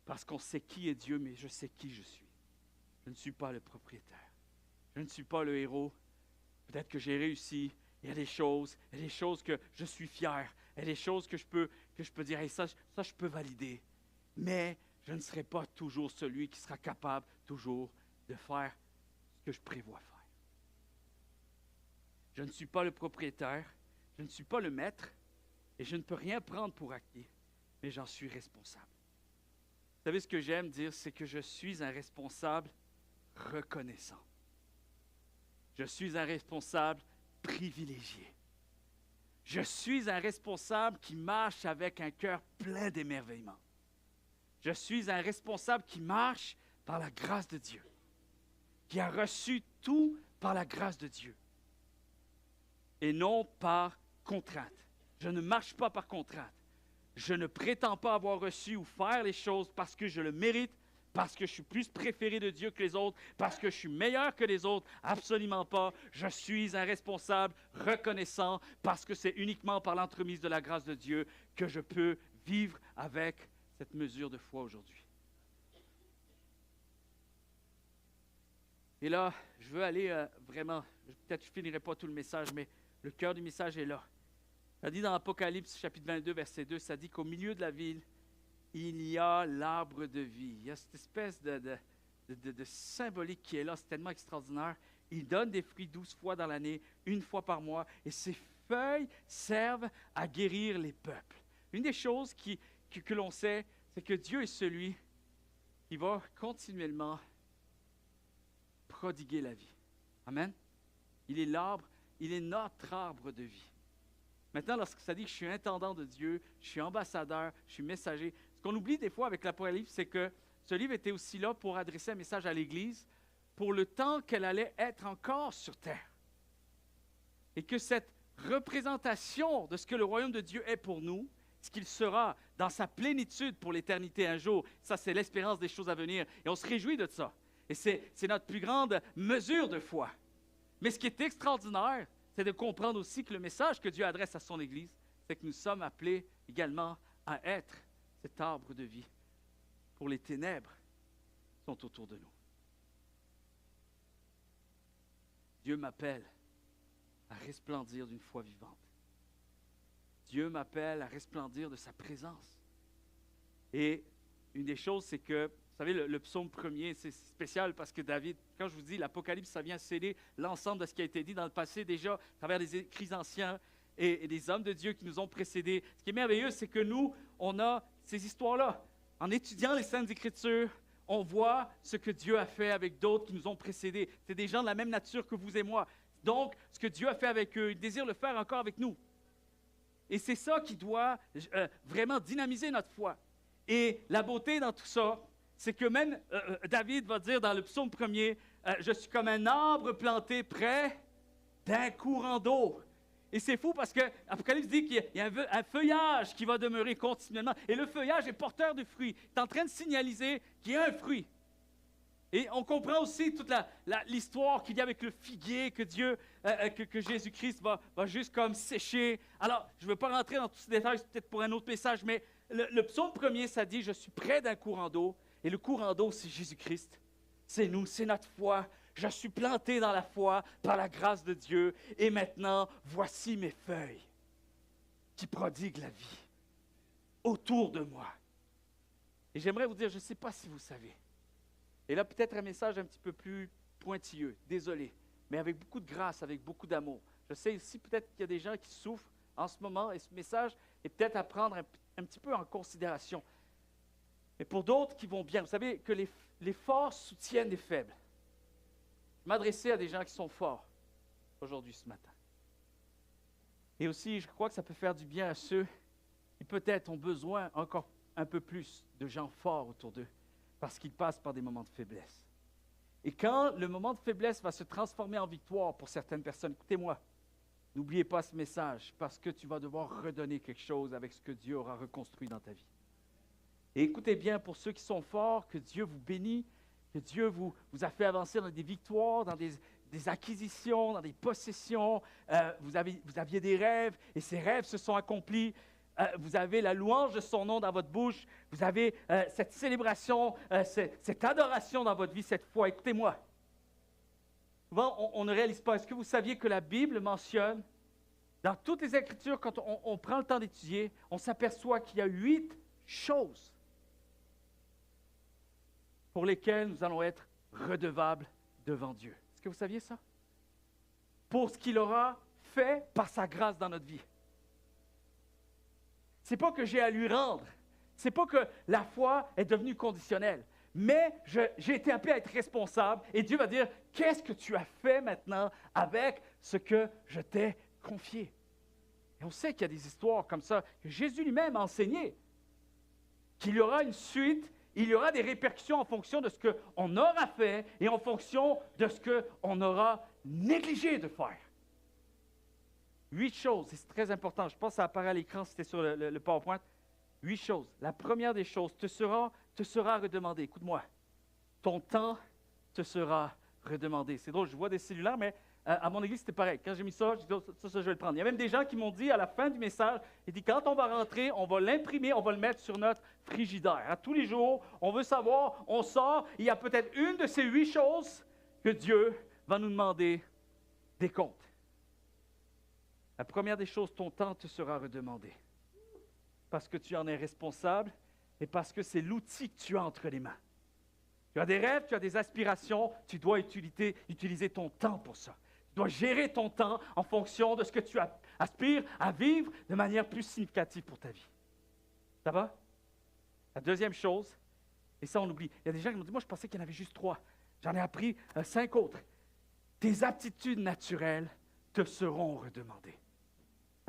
Parce qu'on sait qui est Dieu, mais je sais qui je suis. Je ne suis pas le propriétaire. Je ne suis pas le héros. Peut-être que j'ai réussi. Il y a des choses que je suis fier. Il y a des choses que je peux dire, hey, ça, je peux valider. Mais je ne serai pas toujours celui qui sera capable toujours de faire ce que je prévois faire. Je ne suis pas le propriétaire. Je ne suis pas le maître. Et je ne peux rien prendre pour acquis. Mais j'en suis responsable. Vous savez ce que j'aime dire, c'est que je suis un responsable reconnaissant. Je suis un responsable privilégié. Je suis un responsable qui marche avec un cœur plein d'émerveillement. Je suis un responsable qui marche par la grâce de Dieu, qui a reçu tout par la grâce de Dieu et non par contrainte. Je ne marche pas par contrainte. Je ne prétends pas avoir reçu ou faire les choses parce que je le mérite, parce que je suis plus préféré de Dieu que les autres, parce que je suis meilleur que les autres. Absolument pas. Je suis un responsable reconnaissant parce que c'est uniquement par l'entremise de la grâce de Dieu que je peux vivre avec cette mesure de foi aujourd'hui. Et là, je veux aller vraiment, peut-être je ne finirai pas tout le message, mais le cœur du message est là. Ça dit dans Apocalypse, chapitre 22, verset 2, ça dit qu'au milieu de la ville, il y a l'arbre de vie. Il y a cette espèce de symbolique qui est là, c'est tellement extraordinaire. Il donne des fruits 12 fois dans l'année, une fois par mois, et ses feuilles servent à guérir les peuples. Une des choses que l'on sait, c'est que Dieu est celui qui va continuellement prodiguer la vie. Amen? Il est l'arbre, il est notre arbre de vie. Maintenant, lorsque ça dit que je suis intendant de Dieu, je suis ambassadeur, je suis messager, ce qu'on oublie des fois avec l'Apocalypse, c'est que ce livre était aussi là pour adresser un message à l'Église pour le temps qu'elle allait être encore sur terre. Et que cette représentation de ce que le royaume de Dieu est pour nous, ce qu'il sera dans sa plénitude pour l'éternité un jour, ça c'est l'espérance des choses à venir. Et on se réjouit de ça. Et c'est notre plus grande mesure de foi. Mais ce qui est extraordinaire, c'est de comprendre aussi que le message que Dieu adresse à son Église, c'est que nous sommes appelés également à être cet arbre de vie pour les ténèbres qui sont autour de nous. Dieu m'appelle à resplendir d'une foi vivante. Dieu m'appelle à resplendir de sa présence. Et une des choses, c'est que, vous savez, le psaume 1er, c'est spécial parce que David, quand je vous dis l'Apocalypse, ça vient sceller l'ensemble de ce qui a été dit dans le passé déjà, à travers les écrits anciens et des hommes de Dieu qui nous ont précédés. Ce qui est merveilleux, c'est que nous, on a ces histoires-là. En étudiant les Saintes Écritures, on voit ce que Dieu a fait avec d'autres qui nous ont précédés. C'est des gens de la même nature que vous et moi. Donc, ce que Dieu a fait avec eux, il désire le faire encore avec nous. Et c'est ça qui doit vraiment dynamiser notre foi. Et la beauté dans tout ça, c'est que même David va dire dans le psaume 1er, je suis comme un arbre planté près d'un courant d'eau. Et c'est fou parce que l'Apocalypse dit qu'il y a un feuillage qui va demeurer continuellement. Et le feuillage est porteur de fruits. Il est en train de signaliser qu'il y a un fruit. Et on comprend aussi toute l'histoire qu'il y a avec le figuier que Dieu, que Jésus-Christ va juste comme sécher. Alors, je ne veux pas rentrer dans tous ces détails, c'est peut-être pour un autre message, mais le psaume 1er, ça dit « Je suis près d'un courant d'eau ». Et le courant d'eau, c'est Jésus-Christ. C'est nous, c'est notre foi. Je suis planté dans la foi par la grâce de Dieu. Et maintenant, voici mes feuilles qui prodiguent la vie autour de moi. Et j'aimerais vous dire, je ne sais pas si vous savez. Et là, peut-être un message un petit peu plus pointilleux, désolé, mais avec beaucoup de grâce, avec beaucoup d'amour. Je sais aussi peut-être qu'il y a des gens qui souffrent en ce moment et ce message est peut-être à prendre un petit peu en considération. Mais pour d'autres qui vont bien, vous savez que les forts soutiennent les faibles. Je m'adressais à des gens qui sont forts aujourd'hui, ce matin. Et aussi, je crois que ça peut faire du bien à ceux qui peut-être ont besoin encore un peu plus de gens forts autour d'eux parce qu'ils passent par des moments de faiblesse. Et quand le moment de faiblesse va se transformer en victoire pour certaines personnes, écoutez-moi, n'oubliez pas ce message parce que tu vas devoir redonner quelque chose avec ce que Dieu aura reconstruit dans ta vie. Et écoutez bien, pour ceux qui sont forts, que Dieu vous bénit, que Dieu vous a fait avancer dans des victoires, dans des acquisitions, dans des possessions. Vous aviez des rêves et ces rêves se sont accomplis. Vous avez la louange de son nom dans votre bouche. Vous avez cette célébration, cette adoration dans votre vie, cette foi. Écoutez-moi. Souvent, on ne réalise pas. Est-ce que vous saviez que la Bible mentionne, dans toutes les Écritures, quand on prend le temps d'étudier, on s'aperçoit qu'il y a 8 choses pour lesquelles nous allons être redevables devant Dieu. Est-ce que vous saviez ça? Pour ce qu'il aura fait par sa grâce dans notre vie. Ce n'est pas que j'ai à lui rendre. Ce n'est pas que la foi est devenue conditionnelle. Mais j'ai été appelé à être responsable et Dieu va dire, qu'est-ce que tu as fait maintenant avec ce que je t'ai confié? Et on sait qu'il y a des histoires comme ça que Jésus lui-même a enseigné. Qu'il y aura une suite, il y aura des répercussions en fonction de ce qu'on aura fait et en fonction de ce qu'on aura négligé de faire. 8 choses, et c'est très important, je pense que ça apparaît à l'écran, c'était sur le PowerPoint. 8 choses. La première des choses te sera redemandée. Écoute-moi, ton temps te sera redemandé. C'est drôle, je vois des cellulaires, mais à mon église, c'était pareil. Quand j'ai mis ça, je dis, ça, je vais le prendre. Il y a même des gens qui m'ont dit à la fin du message, ils disent, quand on va rentrer, on va l'imprimer, on va le mettre sur notre frigidaire. À tous les jours, on veut savoir, on sort, il y a peut-être une de ces 8 choses que Dieu va nous demander des comptes. La première des choses, ton temps te sera redemandé. Parce que tu en es responsable et parce que c'est l'outil que tu as entre les mains. Tu as des rêves, tu as des aspirations, tu dois utiliser ton temps pour ça. Tu dois gérer ton temps en fonction de ce que tu aspires à vivre de manière plus significative pour ta vie. Ça va? La deuxième chose, et ça on oublie, il y a des gens qui m'ont dit, moi je pensais qu'il y en avait juste 3. J'en ai appris 5 autres. Tes aptitudes naturelles te seront redemandées.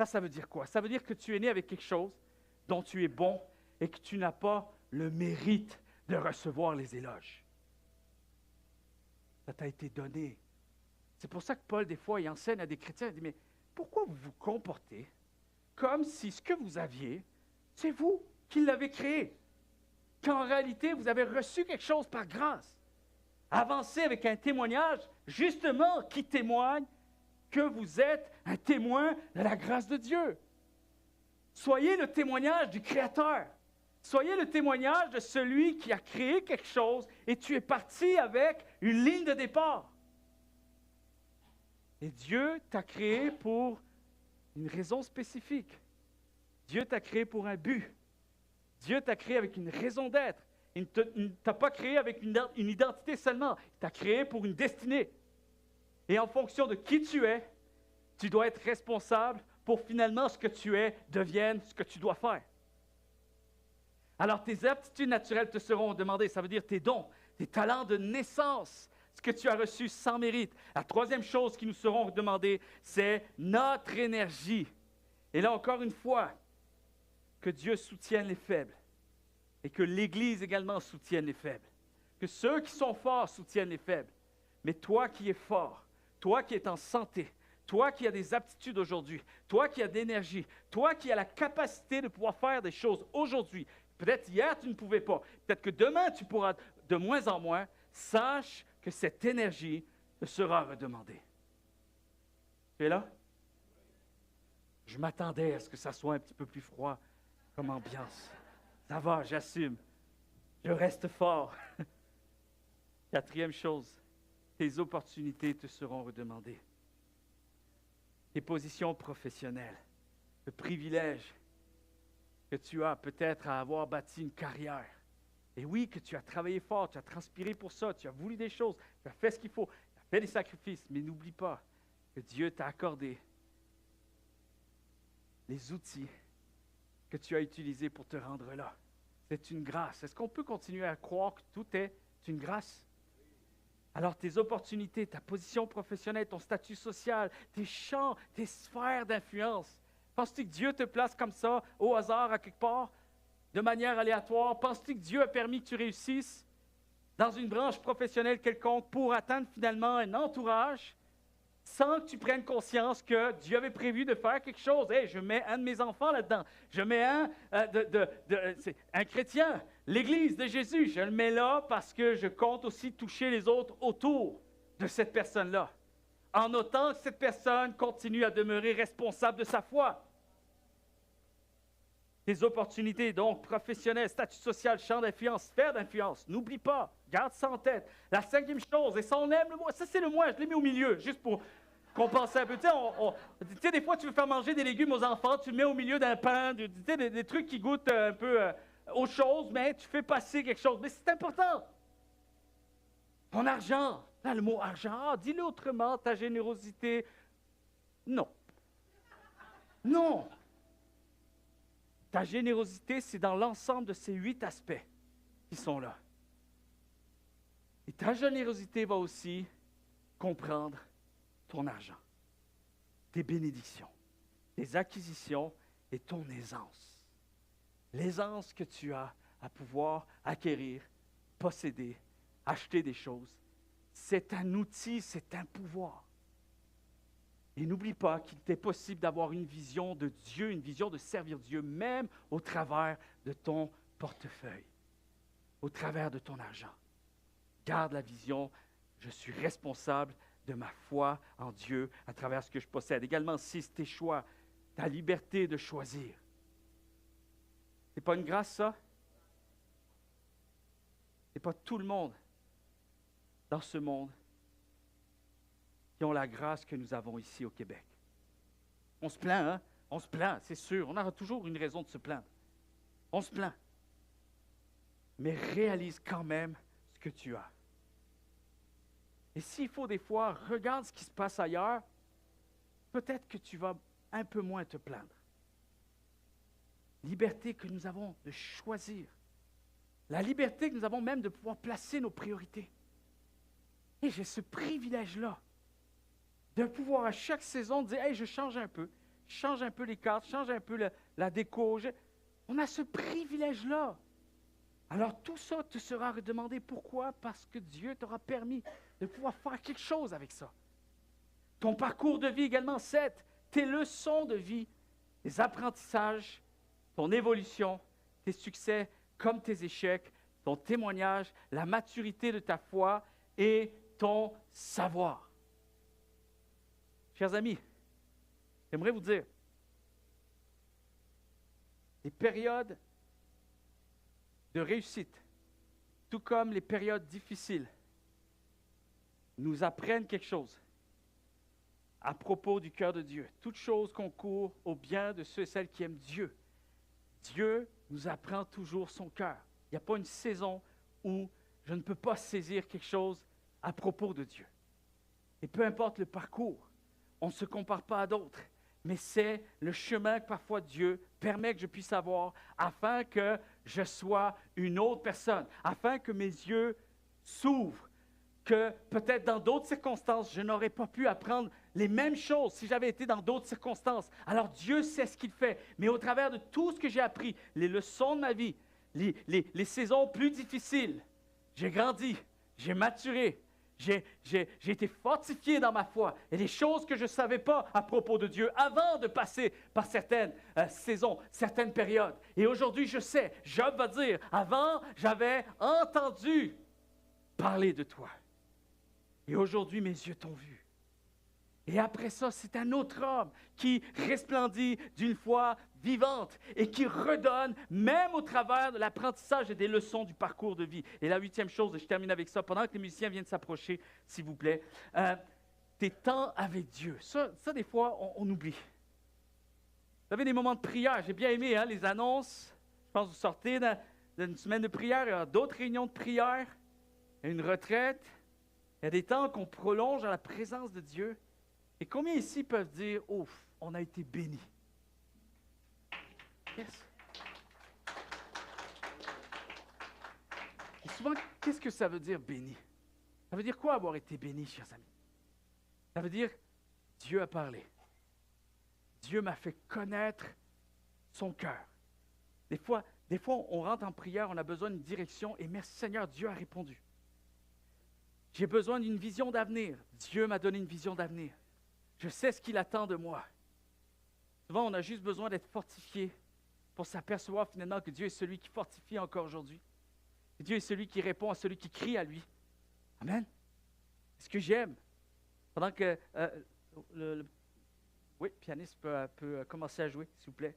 Ça veut dire quoi? Ça veut dire que tu es né avec quelque chose dont tu es bon et que tu n'as pas le mérite de recevoir les éloges. Ça t'a été donné. C'est pour ça que Paul, des fois, il enseigne à des chrétiens, il dit, mais pourquoi vous vous comportez comme si ce que vous aviez, c'est vous qui l'avez créé? Qu'en réalité, vous avez reçu quelque chose par grâce. Avancez avec un témoignage, justement, qui témoigne que vous êtes un témoin de la grâce de Dieu. Soyez le témoignage du Créateur. Soyez le témoignage de celui qui a créé quelque chose et tu es parti avec une ligne de départ. Et Dieu t'a créé pour une raison spécifique. Dieu t'a créé pour un but. Dieu t'a créé avec une raison d'être. Il ne t'a pas créé avec une identité seulement. Il t'a créé pour une destinée. Et en fonction de qui tu es, tu dois être responsable pour finalement ce que tu es devienne ce que tu dois faire. Alors tes aptitudes naturelles te seront demandées, ça veut dire tes dons, tes talents de naissance, ce que tu as reçu sans mérite. La troisième chose qui nous seront demandées, c'est notre énergie. Et là encore une fois, que Dieu soutienne les faibles et que l'Église également soutienne les faibles. Que ceux qui sont forts soutiennent les faibles. Mais toi qui es fort, toi qui es en santé, toi qui as des aptitudes aujourd'hui, toi qui as de l'énergie, toi qui as la capacité de pouvoir faire des choses aujourd'hui, peut-être hier tu ne pouvais pas, peut-être que demain tu pourras de moins en moins, sache que cette énergie te sera redemandée. Tu es là? Je m'attendais à ce que ça soit un petit peu plus froid comme ambiance. Ça va, j'assume. Je reste fort. Quatrième chose, tes opportunités te seront redemandées. Tes positions professionnelles, le privilège que tu as peut-être à avoir bâti une carrière. Et oui, que tu as travaillé fort, tu as transpiré pour ça, tu as voulu des choses, tu as fait ce qu'il faut, tu as fait des sacrifices, mais n'oublie pas que Dieu t'a accordé les outils que tu as utilisés pour te rendre là. C'est une grâce. Est-ce qu'on peut continuer à croire que tout est une grâce? Alors tes opportunités, ta position professionnelle, ton statut social, tes champs, tes sphères d'influence, penses-tu que Dieu te place comme ça, au hasard, à quelque part, de manière aléatoire? Penses-tu que Dieu a permis que tu réussisses dans une branche professionnelle quelconque pour atteindre finalement un entourage sans que tu prennes conscience que Dieu avait prévu de faire quelque chose? Hey, je mets un de mes enfants là-dedans. Je mets un chrétien, l'Église de Jésus. Je le mets là parce que je compte aussi toucher les autres autour de cette personne-là, en notant que cette personne continue à demeurer responsable de sa foi. Tes opportunités, donc, professionnelles, statut social, champ d'influence, sphère d'influence. N'oublie pas, garde ça en tête. La cinquième chose, et ça, on aime le moi. Ça, c'est le moi, je l'ai mis au milieu, juste pour compenser un peu. Tu sais, des fois, tu veux faire manger des légumes aux enfants, tu le mets au milieu d'un pain, des trucs qui goûtent un peu aux choses, mais tu fais passer quelque chose. Mais c'est important. Ton argent, là, le mot argent, dis-le autrement, ta générosité. Non. Non. Ta générosité, c'est dans l'ensemble de ces 8 aspects qui sont là. Et ta générosité va aussi comprendre ton argent, tes bénédictions, tes acquisitions et ton aisance. L'aisance que tu as à pouvoir acquérir, posséder, acheter des choses, c'est un outil, c'est un pouvoir. Et n'oublie pas qu'il t'est possible d'avoir une vision de Dieu, une vision de servir Dieu, même au travers de ton portefeuille, au travers de ton argent. Garde la vision, je suis responsable de ma foi en Dieu à travers ce que je possède. Également, 6, tes choix, ta liberté de choisir. C'est pas une grâce, ça? C'est pas tout le monde dans ce monde qui ont la grâce que nous avons ici au Québec. On se plaint, hein? On se plaint, c'est sûr. On aura toujours une raison de se plaindre. On se plaint. Mais réalise quand même ce que tu as. Et s'il faut des fois, regarde ce qui se passe ailleurs, peut-être que tu vas un peu moins te plaindre. Liberté que nous avons de choisir. La liberté que nous avons même de pouvoir placer nos priorités. Et j'ai ce privilège-là de pouvoir à chaque saison dire « Hey, je change un peu les cartes, je change un peu la déco. » On a ce privilège-là. Alors tout ça te sera redemandé. Pourquoi? Parce que Dieu t'aura permis de pouvoir faire quelque chose avec ça. Ton parcours de vie également, 7, tes leçons de vie, tes apprentissages, ton évolution, tes succès comme tes échecs, ton témoignage, la maturité de ta foi et ton savoir. Chers amis, j'aimerais vous dire, les périodes de réussite, tout comme les périodes difficiles, nous apprennent quelque chose à propos du cœur de Dieu. Toute chose concourt au bien de ceux et celles qui aiment Dieu. Dieu nous apprend toujours son cœur. Il n'y a pas une saison où je ne peux pas saisir quelque chose à propos de Dieu. Et peu importe le parcours, on ne se compare pas à d'autres, mais c'est le chemin que parfois Dieu permet que je puisse avoir afin que je sois une autre personne, afin que mes yeux s'ouvrent, que peut-être dans d'autres circonstances, je n'aurais pas pu apprendre les mêmes choses si j'avais été dans d'autres circonstances. Alors Dieu sait ce qu'il fait, mais au travers de tout ce que j'ai appris, les leçons de ma vie, les saisons plus difficiles, j'ai grandi, j'ai maturé, j'ai été fortifié dans ma foi. Et les choses que je ne savais pas à propos de Dieu avant de passer par certaines saisons, certaines périodes. Et aujourd'hui, je sais, Job va dire, avant, j'avais entendu parler de toi. Et aujourd'hui, mes yeux t'ont vu. Et après ça, c'est un autre homme qui resplendit d'une foi vivante et qui redonne, même au travers de l'apprentissage et des leçons du parcours de vie. Et la 8e chose, et je termine avec ça, pendant que les musiciens viennent s'approcher, s'il vous plaît, tes temps avec Dieu. Ça des fois, on oublie. Vous avez des moments de prière. J'ai bien aimé les annonces. Je pense que vous sortez d'une semaine de prière, il y a d'autres réunions de prière, il y a une retraite. Il y a des temps qu'on prolonge à la présence de Dieu. Et combien ici peuvent dire, ouf, on a été bénis? Yes. Et souvent, qu'est-ce que ça veut dire béni? Ça veut dire quoi avoir été béni, chers amis? Ça veut dire, Dieu a parlé. Dieu m'a fait connaître son cœur. Des fois, on rentre en prière, on a besoin d'une direction, et merci Seigneur, Dieu a répondu. J'ai besoin d'une vision d'avenir. Dieu m'a donné une vision d'avenir. Je sais ce qu'il attend de moi. Souvent, on a juste besoin d'être fortifié pour s'apercevoir finalement que Dieu est celui qui fortifie encore aujourd'hui. Et Dieu est celui qui répond à celui qui crie à lui. Amen. Ce que j'aime, pendant que oui, le pianiste peut commencer à jouer, s'il vous plaît.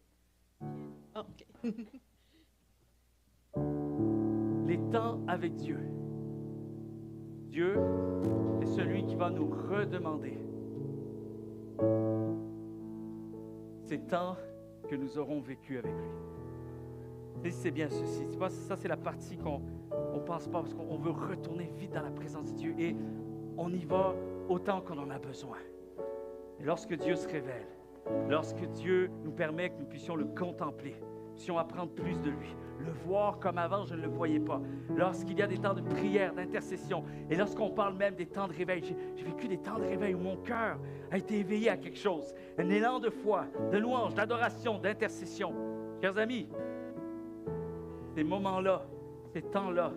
Oh, OK. Les temps avec Dieu. Dieu est celui qui va nous redemander ces temps que nous aurons vécu avec lui. Et c'est bien ceci. Ça, c'est la partie qu'on ne pense pas parce qu'on veut retourner vite dans la présence de Dieu et on y va autant qu'on en a besoin. Et lorsque Dieu se révèle, lorsque Dieu nous permet que nous puissions le contempler, puissions apprendre plus de lui, le voir comme avant, je ne le voyais pas. Lorsqu'il y a des temps de prière, d'intercession, et lorsqu'on parle même des temps de réveil, j'ai vécu des temps de réveil où mon cœur a été éveillé à quelque chose, un élan de foi, de louange, d'adoration, d'intercession. Chers amis, ces moments-là, ces temps-là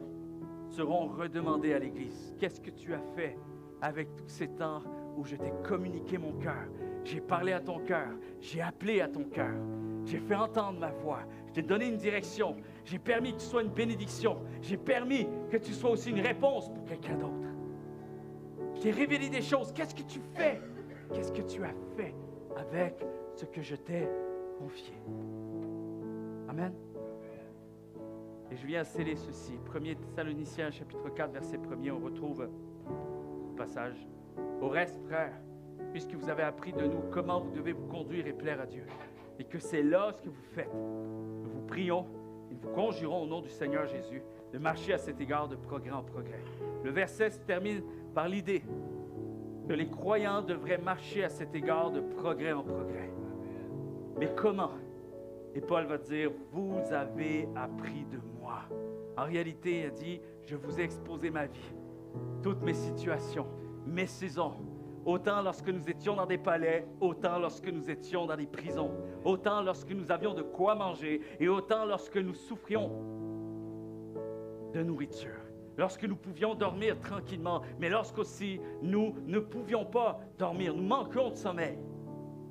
seront redemandés à l'Église. Qu'est-ce que tu as fait avec tous ces temps où je t'ai communiqué mon cœur? J'ai parlé à ton cœur, j'ai appelé à ton cœur, j'ai fait entendre ma voix, je t'ai donné une direction, j'ai permis que tu sois une bénédiction, j'ai permis que tu sois aussi une réponse pour quelqu'un d'autre. Je t'ai révélé des choses. Qu'est-ce que tu fais? Qu'est-ce que tu as fait avec ce que je t'ai confié? Amen. Et je viens sceller ceci. 1 Thessaloniciens, chapitre 4, verset 1er, on retrouve ce passage. Au reste, frères, puisque vous avez appris de nous comment vous devez vous conduire et plaire à Dieu, et que c'est là ce que vous faites, nous vous prions et nous vous conjurons au nom du Seigneur Jésus de marcher à cet égard de progrès en progrès. Le verset se termine par l'idée que les croyants devraient marcher à cet égard de progrès en progrès. Mais comment? Et Paul va dire, vous avez appris de moi. En réalité, il a dit, je vous ai exposé ma vie, toutes mes situations, mes saisons, autant lorsque nous étions dans des palais, autant lorsque nous étions dans des prisons, autant lorsque nous avions de quoi manger et autant lorsque nous souffrions de nourriture, lorsque nous pouvions dormir tranquillement, mais lorsqu'aussi nous ne pouvions pas dormir, nous manquions de sommeil.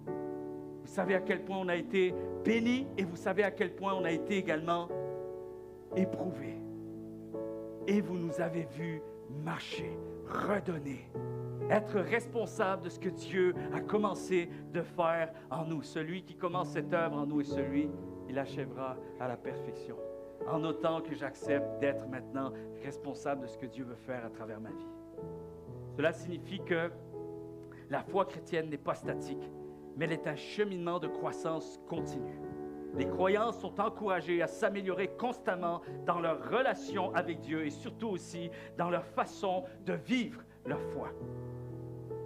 Vous savez à quel point on a été bénis et vous savez à quel point on a été également éprouvés. Et vous nous avez vus marcher, redonner, être responsable de ce que Dieu a commencé de faire en nous. Celui qui commence cette œuvre en nous est celui qui l'achèvera à la perfection. En autant que j'accepte d'être maintenant responsable de ce que Dieu veut faire à travers ma vie. Cela signifie que la foi chrétienne n'est pas statique, mais elle est un cheminement de croissance continue. Les croyants sont encouragés à s'améliorer constamment dans leur relation avec Dieu et surtout aussi dans leur façon de vivre leur foi.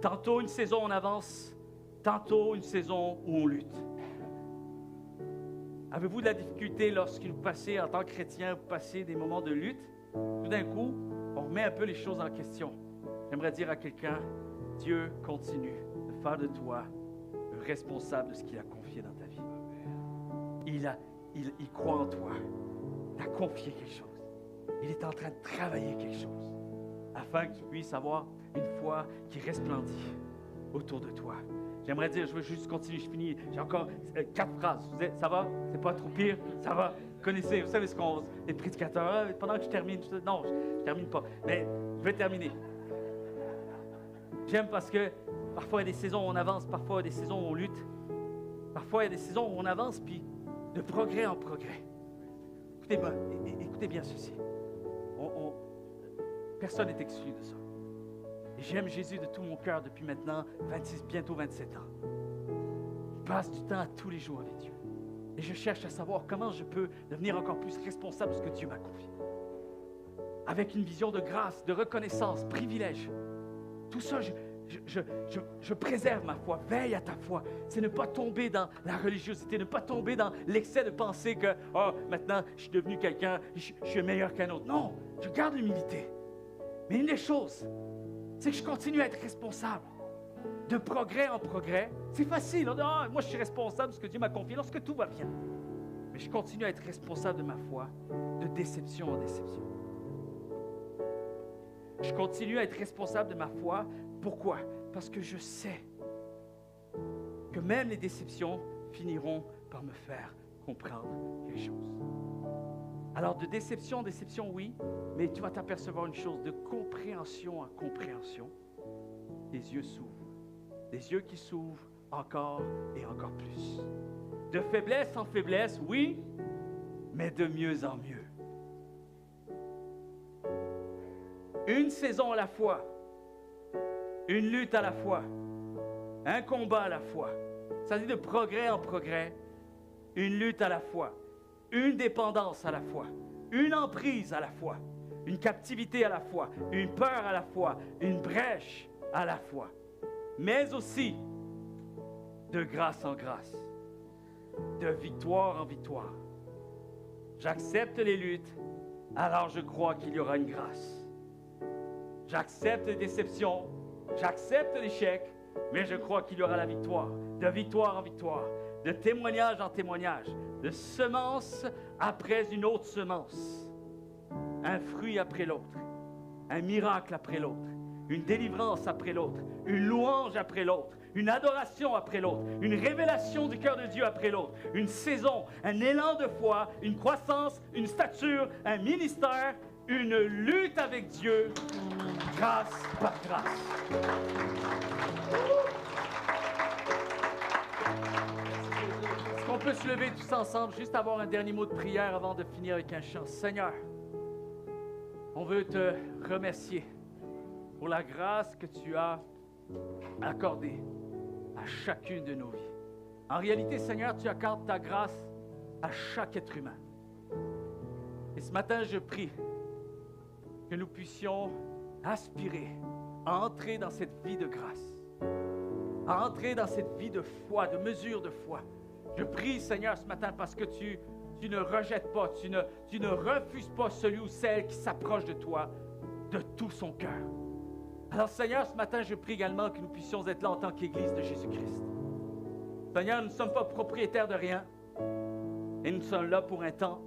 Tantôt une saison on avance, tantôt une saison où on lutte. Avez-vous de la difficulté lorsque vous passez en tant que chrétien, vous passez des moments de lutte? Tout d'un coup, on remet un peu les choses en question. J'aimerais dire à quelqu'un, Dieu continue de faire de toi le responsable de ce qu'il a confié dans ta vie. Il croit en toi. Il t'a confié quelque chose. Il est en train de travailler quelque chose afin que tu puisses avoir une foi qui resplendit autour de toi. J'aimerais dire, je veux juste continuer, je finis. J'ai encore 4 phrases. Ça va? C'est pas trop pire? Ça va? Connaissez, vous savez ce qu'on... Les prédicateurs, pendant que je termine, non, je termine pas. Mais je vais terminer. J'aime parce que Parfois, il y a des saisons où on avance, parfois, il y a des saisons où on lutte. Parfois, il y a des saisons où on avance, puis de progrès en progrès. Écoutez bien ceci. Personne n'est exclu de ça. Et j'aime Jésus de tout mon cœur depuis maintenant 26, bientôt 27 ans. Je passe du temps tous les jours avec Dieu. Et je cherche à savoir comment je peux devenir encore plus responsable de ce que Dieu m'a confié. Avec une vision de grâce, de reconnaissance, privilège. Tout ça, je préserve ma foi, veille à ta foi. C'est ne pas tomber dans la religiosité, ne pas tomber dans l'excès de penser que maintenant, je suis devenu quelqu'un, je suis meilleur qu'un autre. Non, je garde l'humilité. Mais une des choses, c'est que je continue à être responsable. De progrès en progrès. C'est facile. On dit, moi, je suis responsable de ce que Dieu m'a confié lorsque tout va bien. Mais je continue à être responsable de ma foi, de déception en déception. Je continue à être responsable de ma foi. Pourquoi? Parce que je sais que même les déceptions finiront par me faire comprendre quelque chose. Alors, de déception en déception, oui, mais tu vas t'apercevoir une chose, de compréhension en compréhension, les yeux s'ouvrent. Des yeux qui s'ouvrent encore et encore plus. De faiblesse en faiblesse, oui, mais de mieux en mieux. Une saison à la fois, une lutte à la fois, un combat à la fois. Ça dit de progrès en progrès, une lutte à la fois, une dépendance à la fois, une emprise à la fois, une captivité à la fois, une peur à la fois, une brèche à la fois. Mais aussi de grâce en grâce, de victoire en victoire. J'accepte les luttes, alors je crois qu'il y aura une grâce. J'accepte les déceptions, j'accepte l'échec, mais je crois qu'il y aura la victoire, de victoire en victoire, de témoignage en témoignage, de semence après une autre semence, un fruit après l'autre, un miracle après l'autre. Une délivrance après l'autre, une louange après l'autre, une adoration après l'autre, une révélation du cœur de Dieu après l'autre, une saison, un élan de foi, une croissance, une stature, un ministère, une lutte avec Dieu, grâce par grâce. Est-ce qu'on peut se lever tous ensemble, juste avoir un dernier mot de prière avant de finir avec un chant? Seigneur, on veut te remercier pour la grâce que tu as accordée à chacune de nos vies. En réalité, Seigneur, tu accordes ta grâce à chaque être humain. Et ce matin, je prie que nous puissions aspirer à entrer dans cette vie de grâce, à entrer dans cette vie de foi, de mesure de foi. Je prie, Seigneur, ce matin, parce que tu ne rejettes pas, tu ne refuses pas celui ou celle qui s'approche de toi de tout son cœur. Alors, Seigneur, ce matin, je prie également que nous puissions être là en tant qu'Église de Jésus-Christ. Seigneur, nous ne sommes pas propriétaires de rien et nous sommes là pour un temps.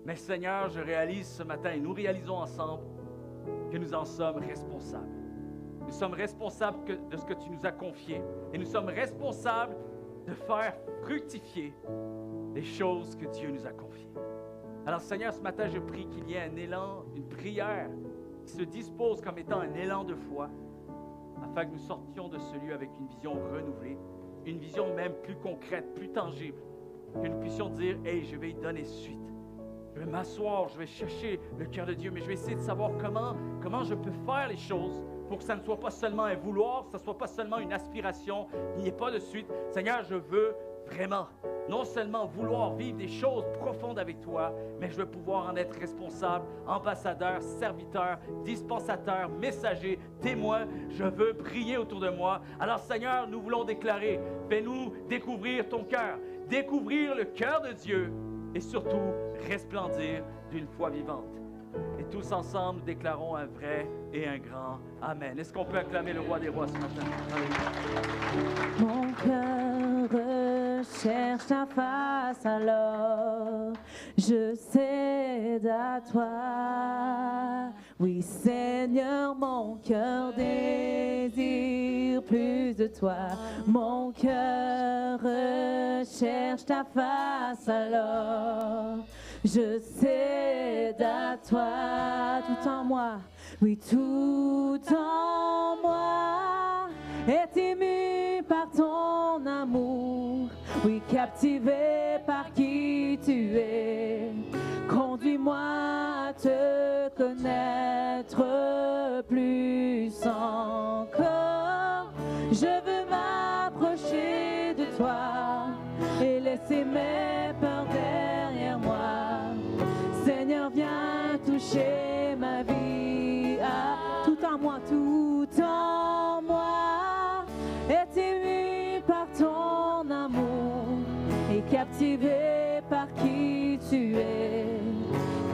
Mais Seigneur, je réalise ce matin et nous réalisons ensemble que nous en sommes responsables. Nous sommes responsables de ce que tu nous as confié et nous sommes responsables de faire fructifier les choses que Dieu nous a confiées. Alors, Seigneur, ce matin, je prie qu'il y ait un élan, une prière qui se dispose comme étant un élan de foi, afin que nous sortions de ce lieu avec une vision renouvelée, une vision même plus concrète, plus tangible, que nous puissions dire, « Hey, je vais y donner suite. Je vais m'asseoir, je vais chercher le cœur de Dieu, mais je vais essayer de savoir comment je peux faire les choses pour que ça ne soit pas seulement un vouloir, que ça ne soit pas seulement une aspiration, qu'il n'y ait pas de suite. Seigneur, je veux vraiment non seulement vouloir vivre des choses profondes avec toi, mais je veux pouvoir en être responsable, ambassadeur, serviteur, dispensateur, messager, témoin. Je veux briller autour de moi. Alors Seigneur, nous voulons déclarer, fais-nous découvrir ton cœur, découvrir le cœur de Dieu et surtout resplendir d'une foi vivante. Et tous ensemble, nous déclarons un vrai et un grand Amen. Est-ce qu'on peut acclamer le roi des rois ce matin? Mon cœur recherche ta face, alors je cède à toi. Oui, Seigneur, mon cœur désire plus de toi. Mon cœur recherche ta face, alors je cède à toi. Tout en moi, oui, tout en moi est ému par ton amour, oui, captivé par qui tu es. Conduis-moi à te connaître plus encore. Je veux m'approcher de toi et laisser mes peurs derrière moi. Seigneur, viens toucher ma vie. Tout en moi est ému par ton amour et captivé par qui tu es.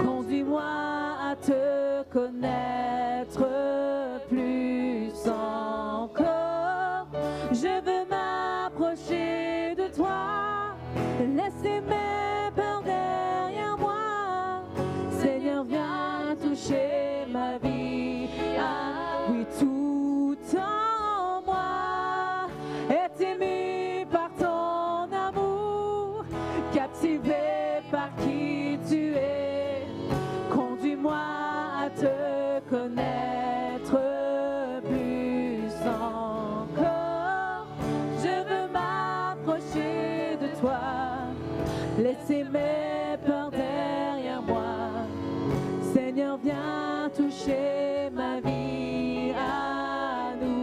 Conduis-moi à te connaître plus encore. Je veux m'approcher de toi, laisser mes peurs derrière moi. Seigneur, viens toucher ma vie. Oui, tout en moi est ému par ton amour, captivé par qui tu es. Conduis-moi à te connaître plus encore. Je veux m'approcher de toi, laisser mes peurs derrière moi. Seigneur, viens toucher ma vie à nouveau.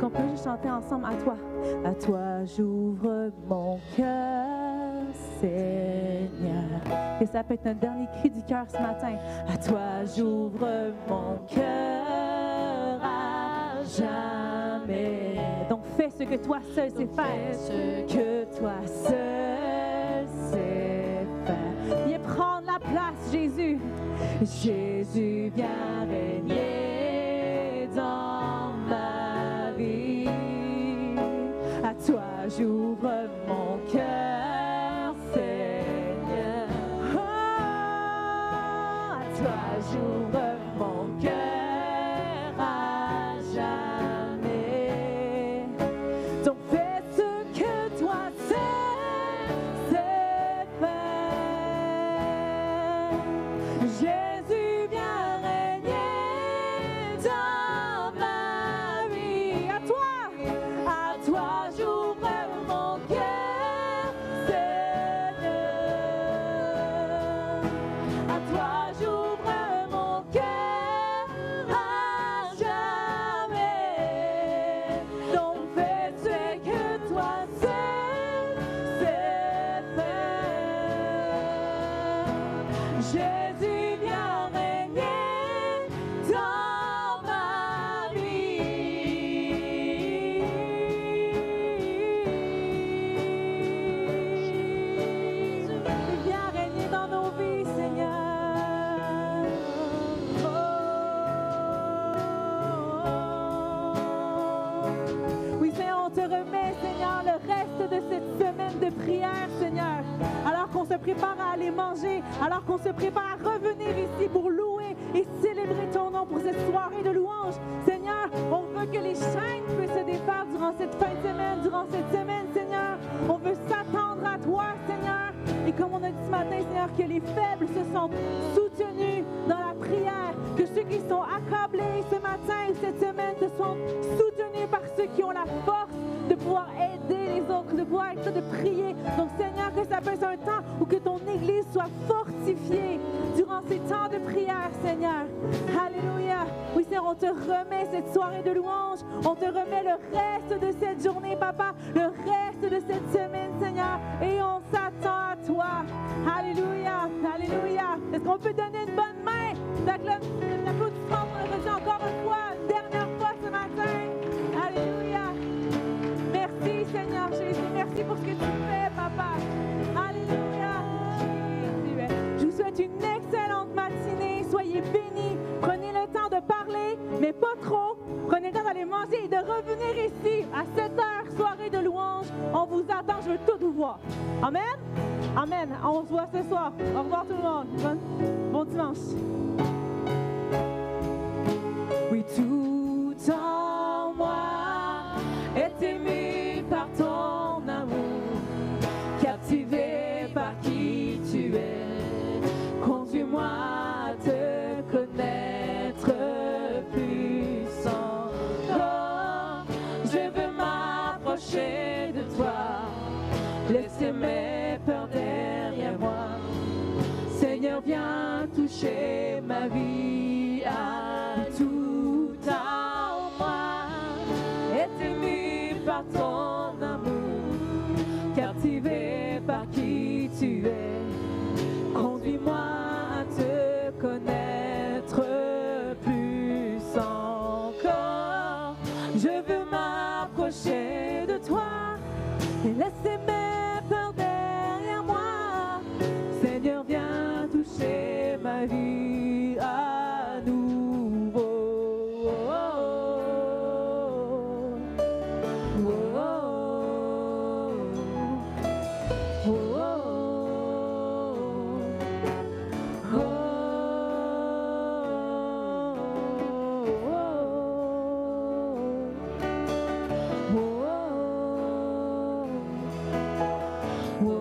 Qu'on peut juste chanter ensemble à toi j'ouvre mon cœur, Seigneur. Et ça peut être notre dernier cri du cœur ce matin. À toi j'ouvre mon cœur à jamais. Donc fais ce que toi seul sais faire, ce que toi seul sais faire. Viens prendre la place, Jésus. Jésus, viens régner dans ma vie. À toi j'ouvre mon cœur, Seigneur. Oh, à toi j'ouvre mon cœur à jamais. Donc fais ce que toi seul sais faire. Jésus, viens régner dans ma vie. À toi j'ouvre mon cœur, Seigneur. À toi j'ouvre mon cœur à jamais. Donc fais ce que toi seul sais faire. Jésus, viens régner dans ma vie. Viens régner dans nos vies, Seigneur. Oui, Seigneur, on te remet, Seigneur, le reste de cette semaine de prière, Seigneur. Alors qu'on se prépare à aller manger, alors qu'on se prépare à revenir ici pour louer et célébrer ton nom pour cette soirée de louange. Seigneur, on veut que les chaînes puissent se défaire durant cette fin de semaine, durant cette semaine, Seigneur. On veut s'attendre à toi, Seigneur. Et comme on a dit ce matin, Seigneur, que les faibles se sont soutenus dans la prière, que ceux qui sont accablés ce matin ou cette semaine se sont soutenus par ceux qui ont la force de pouvoir aider les autres, de pouvoir être de prier. Donc, Seigneur, que ça puisse un temps où que ton Église soit fortifiée durant ces temps de prière, Seigneur. Alléluia. Oui, Seigneur, on te remet cette soirée de louange. On te remet le reste de cette journée, Papa, le reste de cette semaine, Seigneur. Et on s'attend à toi. Alléluia. Alléluia. Est-ce qu'on peut donner une bonne main d'applaudissement pour le Jésus encore une fois, une dernière fois ce matin? Alléluia. Merci, Seigneur Jésus. Merci pour ce que tu fais, Papa. Alléluia. Je vous souhaite une excellente matinée. Soyez bénis. Prenez le temps de parler, mais pas trop. Prenez le temps d'aller manger et de revenir ici à 7h, soirée de louange. On vous attend, je veux tout vous voir. Amen? Amen. On se voit ce soir. Au revoir tout le monde. Bon dimanche. Oui, tout en moi est ému par ton amour, captivé par qui tu es. Conduis-moi à te connaître plus encore. Je veux m'approcher de toi, laisser mes peurs derrière moi. Seigneur, viens toucher ma vie à tout en moi. Est ému par ton amour, captivé par qui tu es. Conduis-moi à te connaître plus encore. Je veux m'approcher de toi et laisser mes